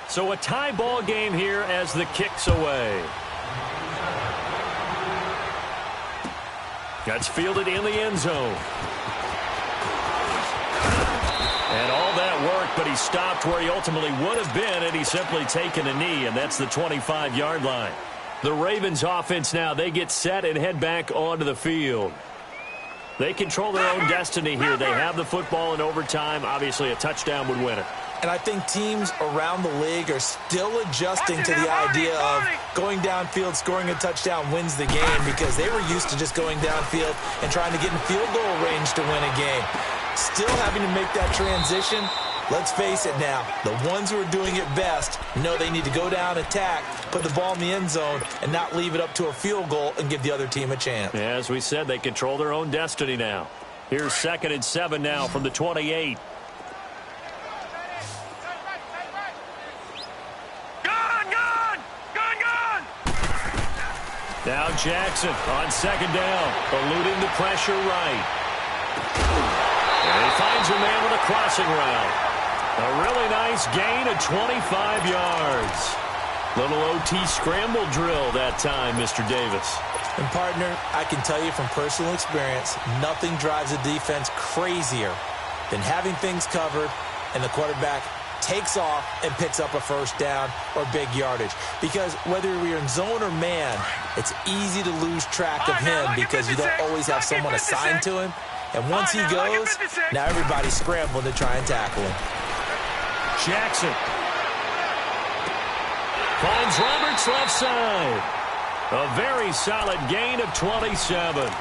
So a tie ball game here as the kick's away. That's fielded in the end zone. And all that work, but he stopped where he ultimately would have been had he simply taken a knee, and that's the 25-yard line. The Ravens offense now, they get set and head back onto the field. They control their own destiny here. They have the football in overtime. Obviously, a touchdown would win it. And I think teams around the league are still adjusting to the idea of going downfield, scoring a touchdown wins the game, because they were used to just going downfield and trying to get in field goal range to win a game. Still having to make that transition. Let's face it now, the ones who are doing it best know they need to go down, attack, put the ball in the end zone, and not leave it up to a field goal and give the other team a chance. Yeah, as we said, they control their own destiny now. Here's 2nd and 7 now from the 28. Now Jackson on 2nd down, eluding the pressure right. And he finds a man with a crossing route. A really nice gain of 25 yards. Little OT scramble drill that time, Mr. Davis. And, partner, I can tell you from personal experience, nothing drives a defense crazier than having things covered and the quarterback takes off and picks up a first down or big yardage. Because whether you're in zone or man, it's easy to lose track of him because you don't always have someone assigned to him. And once he goes, now everybody's scrambling to try and tackle him. Jackson finds Roberts left side. A very solid gain of 27.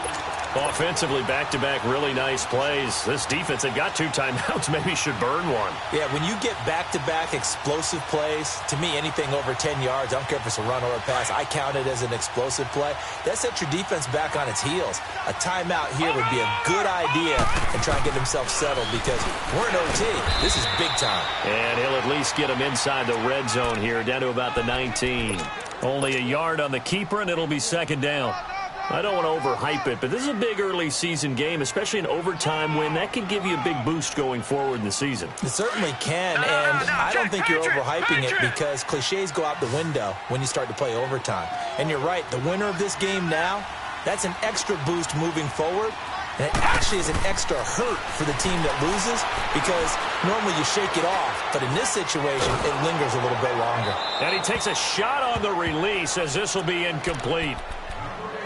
Offensively, back-to-back really nice plays. This defense had got 2 timeouts, maybe should burn one. Yeah, when you get back-to-back explosive plays, to me, anything over 10 yards, I don't care if it's a run or a pass, I count it as an explosive play. That sets your defense back on its heels. A timeout here would be a good idea and try and get themselves settled because we're in OT. This is big time. And he'll at least get them inside the red zone here, down to about the 19. Only a yard on the keeper, and it'll be 2nd down. I don't want to overhype it, but this is a big early season game, especially an overtime win. That could give you a big boost going forward in the season. It certainly can, and I don't think you're overhyping it because cliches go out the window when you start to play overtime. And you're right, the winner of this game now, that's an extra boost moving forward. And it actually is an extra hurt for the team that loses because normally you shake it off. But in this situation, it lingers a little bit longer. And he takes a shot on the release as this will be incomplete.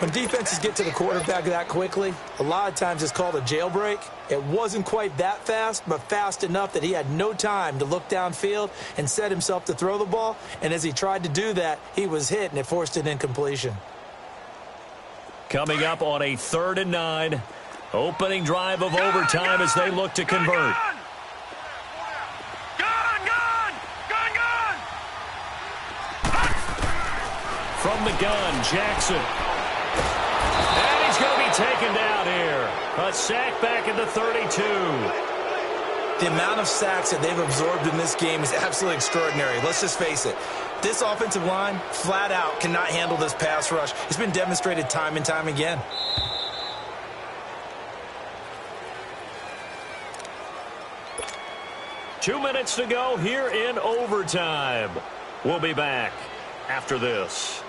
When defenses get to the quarterback that quickly, a lot of times it's called a jailbreak. It wasn't quite that fast, but fast enough that he had no time to look downfield and set himself to throw the ball. And as he tried to do that, he was hit, and it forced an incompletion. Coming up on a 3rd and 9. Opening drive of overtime as they look to convert. From the gun, Jackson. And he's going to be taken down here. A sack back at the 32. The amount of sacks that they've absorbed in this game is absolutely extraordinary. Let's just face it. This offensive line, flat out, cannot handle this pass rush. It's been demonstrated time and time again. Two minutes to go here in overtime. We'll be back after this.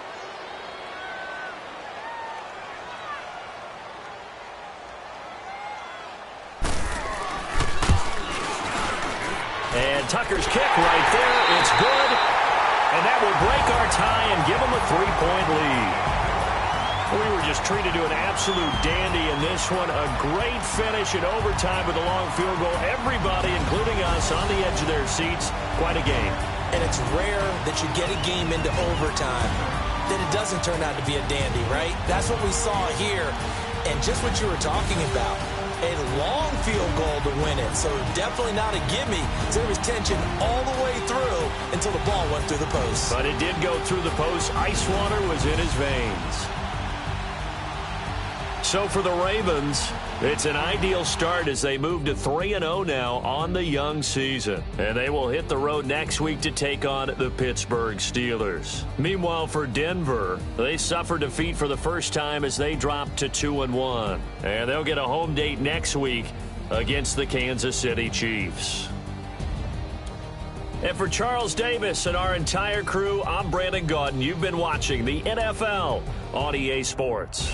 And Tucker's kick right there. It's good. And that will break our tie and give them a 3-point lead. We were just treated to an absolute dandy in this one. A great finish in overtime with a long field goal. Everybody, including us, on the edge of their seats. Quite a game. And it's rare that you get a game into overtime that it doesn't turn out to be a dandy, right? That's what we saw here. And just what you were talking about. A long field goal to win it. So definitely not a gimme. There was tension all the way through. until the ball went through the post. But it did go through the post. Ice water was in his veins. So for the Ravens, it's an ideal start as they move to 3-0 now on the young season. And they will hit the road next week to take on the Pittsburgh Steelers. Meanwhile, for Denver, they suffered defeat for the first time as they dropped to 2-1. And they'll get a home date next week against the Kansas City Chiefs. And for Charles Davis and our entire crew, I'm Brandon Gaudin. You've been watching the NFL on EA Sports.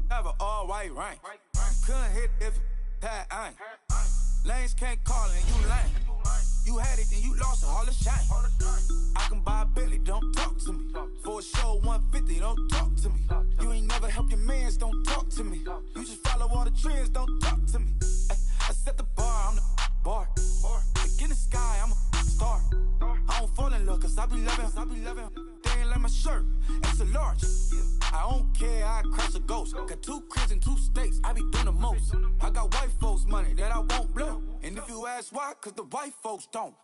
Have an all-white rank. Couldn't hit if it had ain't. Lanes can't call it and you lame. You had it and you lost it, all the shame. I can buy a Billy, don't talk to me. For a show 150, don't talk to me. You ain't never helped your mans, don't talk to me. You just follow all the trends, don't talk to me. I set the bar, I'm the bar. Look in the sky, I'm a star. I don't fall in love, cause I be loving. They ain't like my shirt, it's a large. I don't care, I crush a ghost. Got 2 cribs and 2 states, I be doing the most. I got white folks' money that I won't blow. And if you ask why, cause the white folks don't.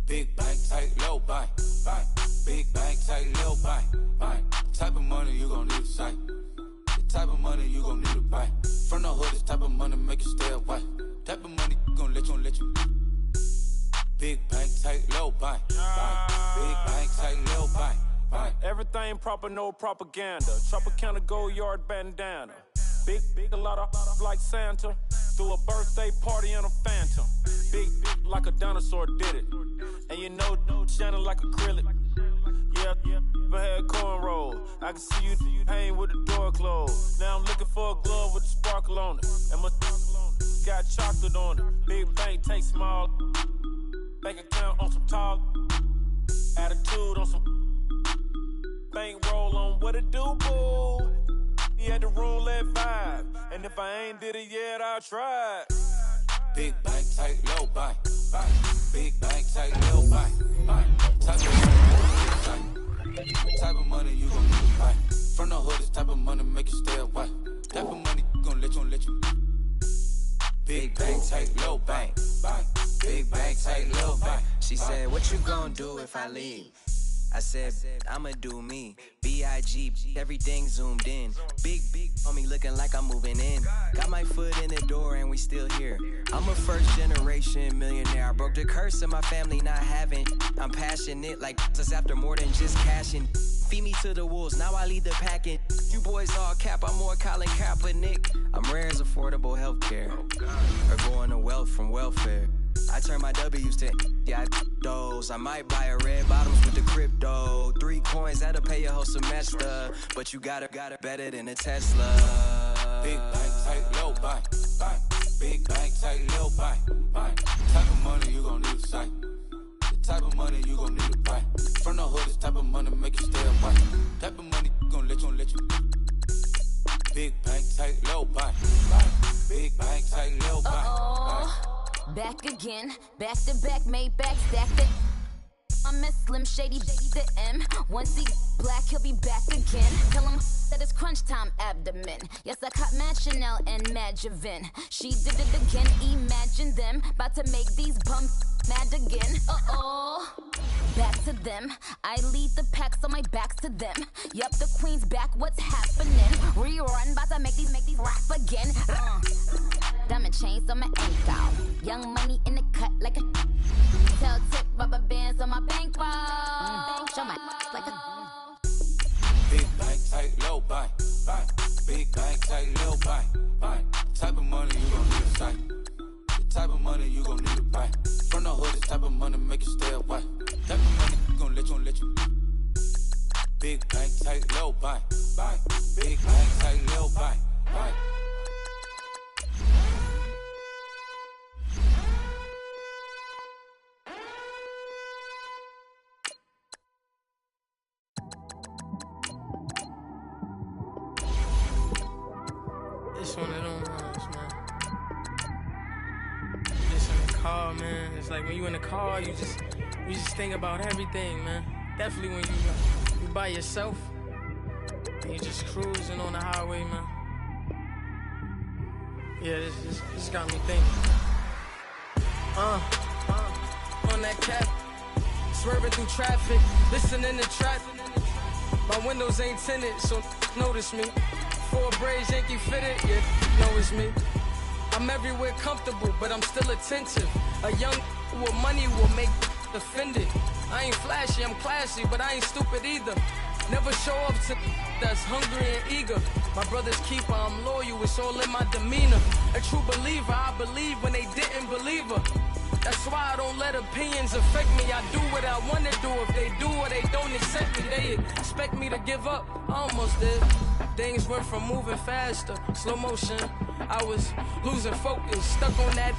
Big bank, tight, low bank, bank. Big bank, tight, low bank, bank. Type of money you gon' need a sight. The type of money you gon' need to buy. From the hood, this type of money make you stay away. Type of money gon' let you. Big bank, tight, low bank, bank. Big bank, tight, low bank. Right. Everything proper, no propaganda. Tropicana gold yard bandana. Big, a lot of like Santa. Threw a birthday party in a phantom. Big like a dinosaur did it. And you know, shining like acrylic. Yeah, I had cornrows. I can see you hang with the door closed. Now I'm looking for a glove with a sparkle on it. And my got chocolate on it. Big bank, take small. Bank account on some talk. Attitude on some. Bankroll on what it do, boo. He had the roulette vibe. And if I ain't did it yet, I'll try. Big bank, tight, low bank, bank. Big bank, tight, low bank, bank. Type of money you gon' need to buy. From the hood, this type of money make you stay away. Type of money gon' let you. Big bank, tight, low bank, bank. Big bank, tight, low bank. She said, what you gon' do if I leave? I said, I'ma do me. B.I.G. Everything zoomed in. Big on me looking like I'm moving in. Got my foot in the door and we still here. I'm a first generation millionaire. I broke the curse of my family not having. I'm passionate like us after more than just cashing. Feed me to the wolves, now I lead the packing. You boys all cap, I'm more Colin Kaepernick. I'm rare as affordable healthcare. Or going to wealth from welfare. I turn my W's to those. I might buy a red bottoms with the crypto. 3 coins, that'll pay your whole semester. But you gotta better than a Tesla. Big bank, tight, low bank, bank. Big bank, tight, low bank, bank. Type of money you gon' need to sight. The type of money you gon' need to buy. From the hood, this type of money make you stay away. Type of money gon' let you. Big bank, tight, low bank, bank. Big bank, tight, low bank, bank. Back again, back to back, made back, stacked it. I'm a Slim Shady, the M. Once he black, he'll be back again. Tell him that it's crunch time abdomen. Yes, I caught Mad Chanel and Mad Javin. She did it again, imagine them. About to make these bumps mad again. Back to them. I lead the pack, so my back's to them. Yup, the queen's back, what's happening? Rerun, about to make these rap again. Diamond chains on my ankle. Young money in the cut like a tail tip, rubber bands on my bankroll. Show my like a big bank, tight, low bank, bank. Big bank, tight, low bank, bank. Type of money you gon' need to sight. The type of money you gon' need to buy. From the hood, this type of money make you stay away. Type of money gon' let you. Big bank, tight, low bank, bank. Big bank, tight, low bank, bank. It's one of them ones, man. Just in the car, man. It's like when you in the car, you just think about everything, man. Definitely when you by yourself, You just cruising on the highway, man. Yeah, this got me thinking. On that cap, swerving through traffic, listening to trap. My windows ain't tinted, so notice me. 4 braids, Yankee fitted, yeah, know it's me. I'm everywhere comfortable, but I'm still attentive. A young with money will make offended. I ain't flashy, I'm classy, but I ain't stupid either. Never show up to that's hungry and eager. My brother's keeper, I'm loyal, it's all in my demeanor. A true believer, I believe when they didn't believe her. That's why I don't let opinions affect me. I do what I want to do. If they do or they don't accept me, they expect me to give up. I almost did. Things went from moving faster, slow motion. I was losing focus, stuck on that.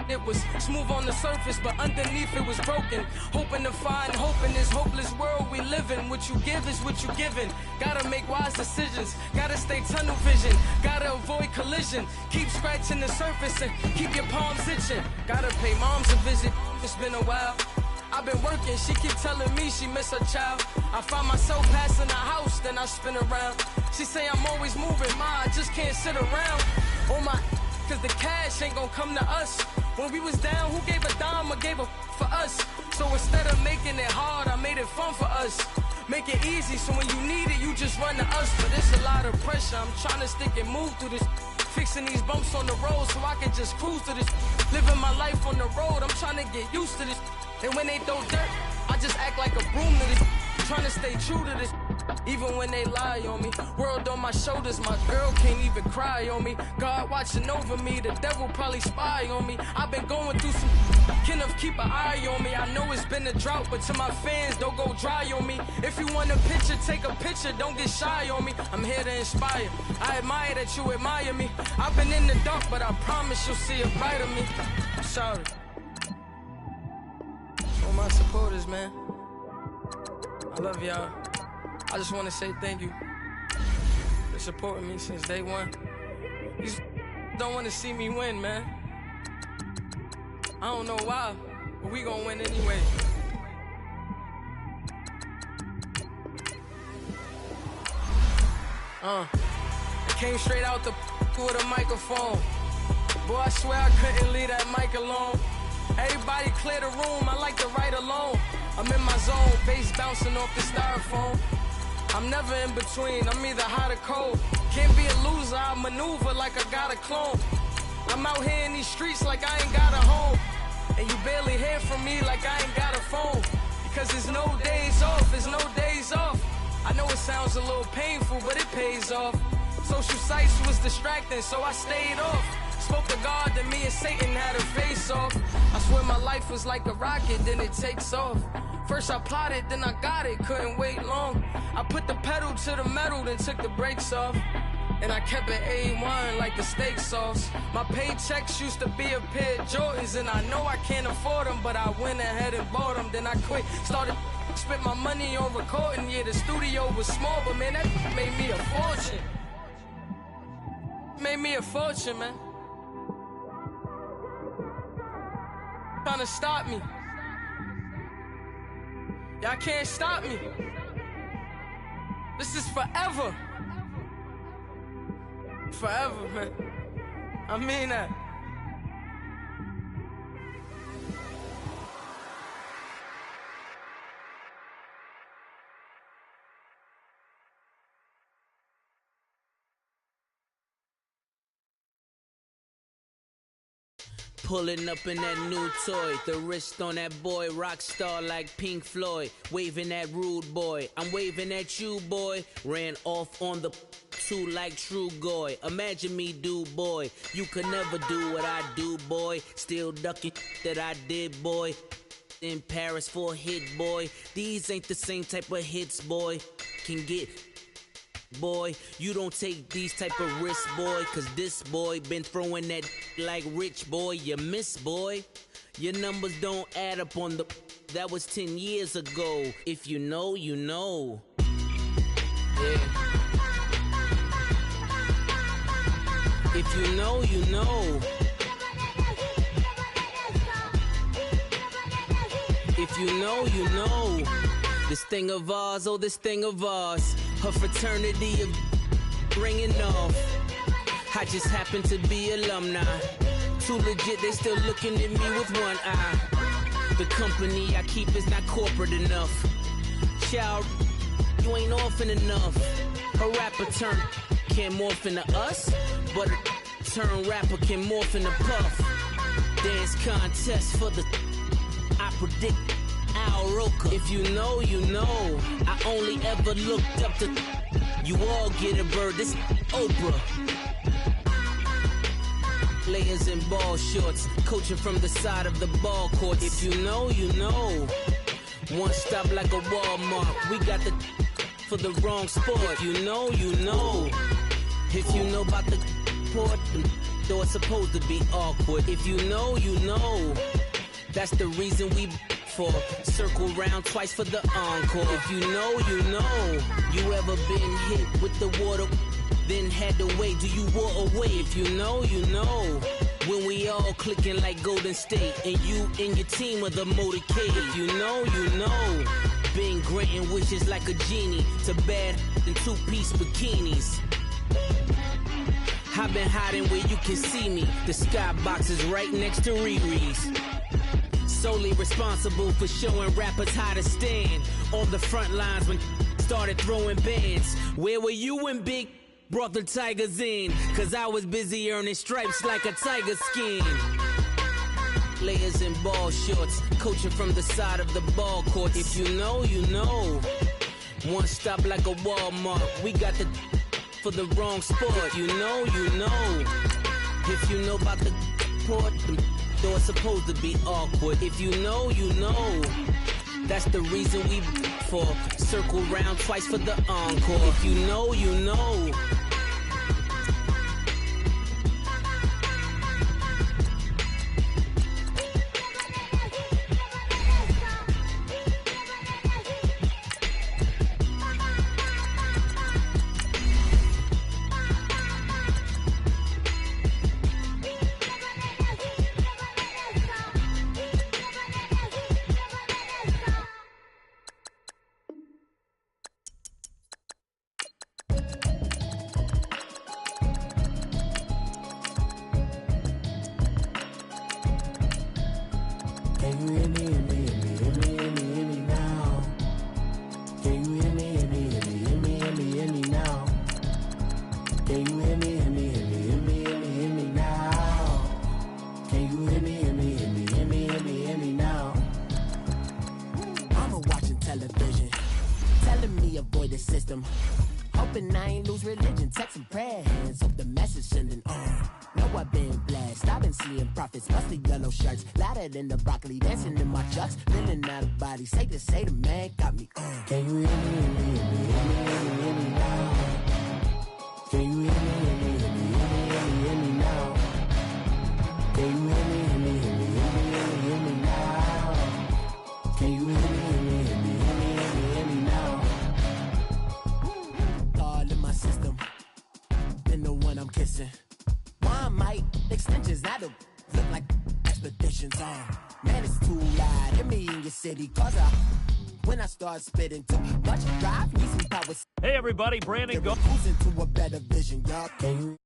It was smooth on the surface, but underneath it was broken. Hoping to find hope in this hopeless world we live in. What you give is what you given. Gotta make wise decisions. Gotta stay tunnel vision. Gotta avoid collision. Keep scratching the surface and keep your palms itching. Gotta pay moms a visit. It's been a while. I've been working, she keep telling me she miss her child. I find myself passing the house, then I spin around. She say I'm always moving, ma, I just can't sit around. Oh my, cause the cash ain't gon' come to us. When we was down, who gave a dime or gave a for us? So instead of making it hard, I made it fun for us. Make it easy, so when you need it, you just run to us. But it's a lot of pressure, I'm trying to stick and move through this. Fixing these bumps on the road so I can just cruise to this. Living my life on the road, I'm trying to get used to this. And when they throw dirt, I just act like a broom to this. Trying to stay true to this, even when they lie on me. World on my shoulders, my girl can't even cry on me. God watching over me, the devil probably spy on me. I've been going through some, Kenneth keep an eye on me. I know it's been a drought, but to my fans, don't go dry on me. If you want a picture, take a picture, don't get shy on me. I'm here to inspire, I admire that you admire me. I've been in the dark, but I promise you'll see a bright of me. I'm sorry. For my supporters, man, I love y'all. I just want to say thank you for supporting me since day one. You don't want to see me win, man. I don't know why, but we gonna win anyway. I came straight out the with a microphone. Boy, I swear I couldn't leave that mic alone. Everybody clear the room, I like to write alone. I'm in my zone, bass bouncing off the styrofoam. I'm never in between, I'm either hot or cold. Can't be a loser, I maneuver like I got a clone. I'm out here in these streets like I ain't got a home. And you barely hear from me like I ain't got a phone. Because there's no days off, there's no days off. I know it sounds a little painful, but it pays off. Social sites was distracting, so I stayed off. Spoke to God, then me and Satan had a face off. I swear my life was like a rocket, then it takes off. First I plotted, then I got it, couldn't wait long. I put the pedal to the metal, then took the brakes off. And I kept it A1 like the steak sauce. My paychecks used to be a pair of Jordans, and I know I can't afford them, but I went ahead and bought them. Then I quit, started spent my money on recording. Yeah, the studio was small, but man, that made me a fortune. Made me a fortune, man. Trying to stop me. Y'all can't stop me. This is forever. Forever, man. I mean that. Pulling up in that new toy, the wrist on that boy, rock star like Pink Floyd, waving at rude boy, I'm waving at you boy, ran off on the two like True Goy, imagine me do boy, you could never do what I do boy, still ducking that I did boy, in Paris for a hit boy, these ain't the same type of hits boy, can get boy, you don't take these type of risks, boy, cause this boy been throwing that like rich boy, you miss, boy. Your numbers don't add up on the, that was 10 years ago. If you know, you know. Yeah. If you know, you know. If you know, you know. This thing of ours, oh, this thing of ours. A fraternity of ringing off. I just happen to be alumni. Too legit, they still looking at me with one eye. The company I keep is not corporate enough. Child, you ain't orphan enough. A rapper turn can't morph into us, but a turn rapper can morph into Puff. Dance contest for the I predict Al Roker. If you know, you know. I only ever looked up to you all get a bird. This Oprah. Layers in ball shorts, coaching from the side of the ball court. If you know, you know. One stop like a Walmart. We got the for the wrong sport. If you know, you know. If you know about the port, though it's supposed to be awkward. If you know, you know. That's the reason we for circle round twice for the encore. If you know, you know. You ever been hit with the water? Then had to wait, do you walk away? If you know, you know. When we all clicking like Golden State, and you and your team are the motorcade. If you know, you know. Been granting wishes like a genie to bad in two-piece bikinis. I've been hiding where you can see me. The skybox is right next to Riri's. Solely responsible for showing rappers how to stand on the front lines when started throwing bands. Where were you when Big brought the Tigers in? Cause I was busy earning stripes like a tiger skin. Layers in ball shorts, coaching from the side of the ball court. If you know, you know. One stop like a Walmart. We got the for the wrong sport. You know, you know. If you know about the port, though it's supposed to be awkward. If you know, you know. That's the reason we for circle round twice for the encore. If you know, you know. Hoping I ain't lose religion, text and prayer hands. Hope the message sending on. Know I've been blessed. I've been seeing prophets, mostly yellow shirts, louder than the broccoli, dancing in my chucks, feeling out of body. Safe to say the man got me on. Can you hear me, hear me, hear me, hear me, hear me, hear me now? Can you hear me, hear me, hear me, hear me, hear me, hear me now? Can you hear me, hear me, hear me, hear me, hear me, hear me now? Can you hear me, hear me, hear me, hear me, hear me, hear me now? All in my system, been the one I'm kissing. One might extensions, now the look like expeditions on. Man, it's too loud. Hit me in your city, cause when I start spitting too much drive, need some power. Hey everybody, Brandon Go. Who's into a better vision, y'all? Can you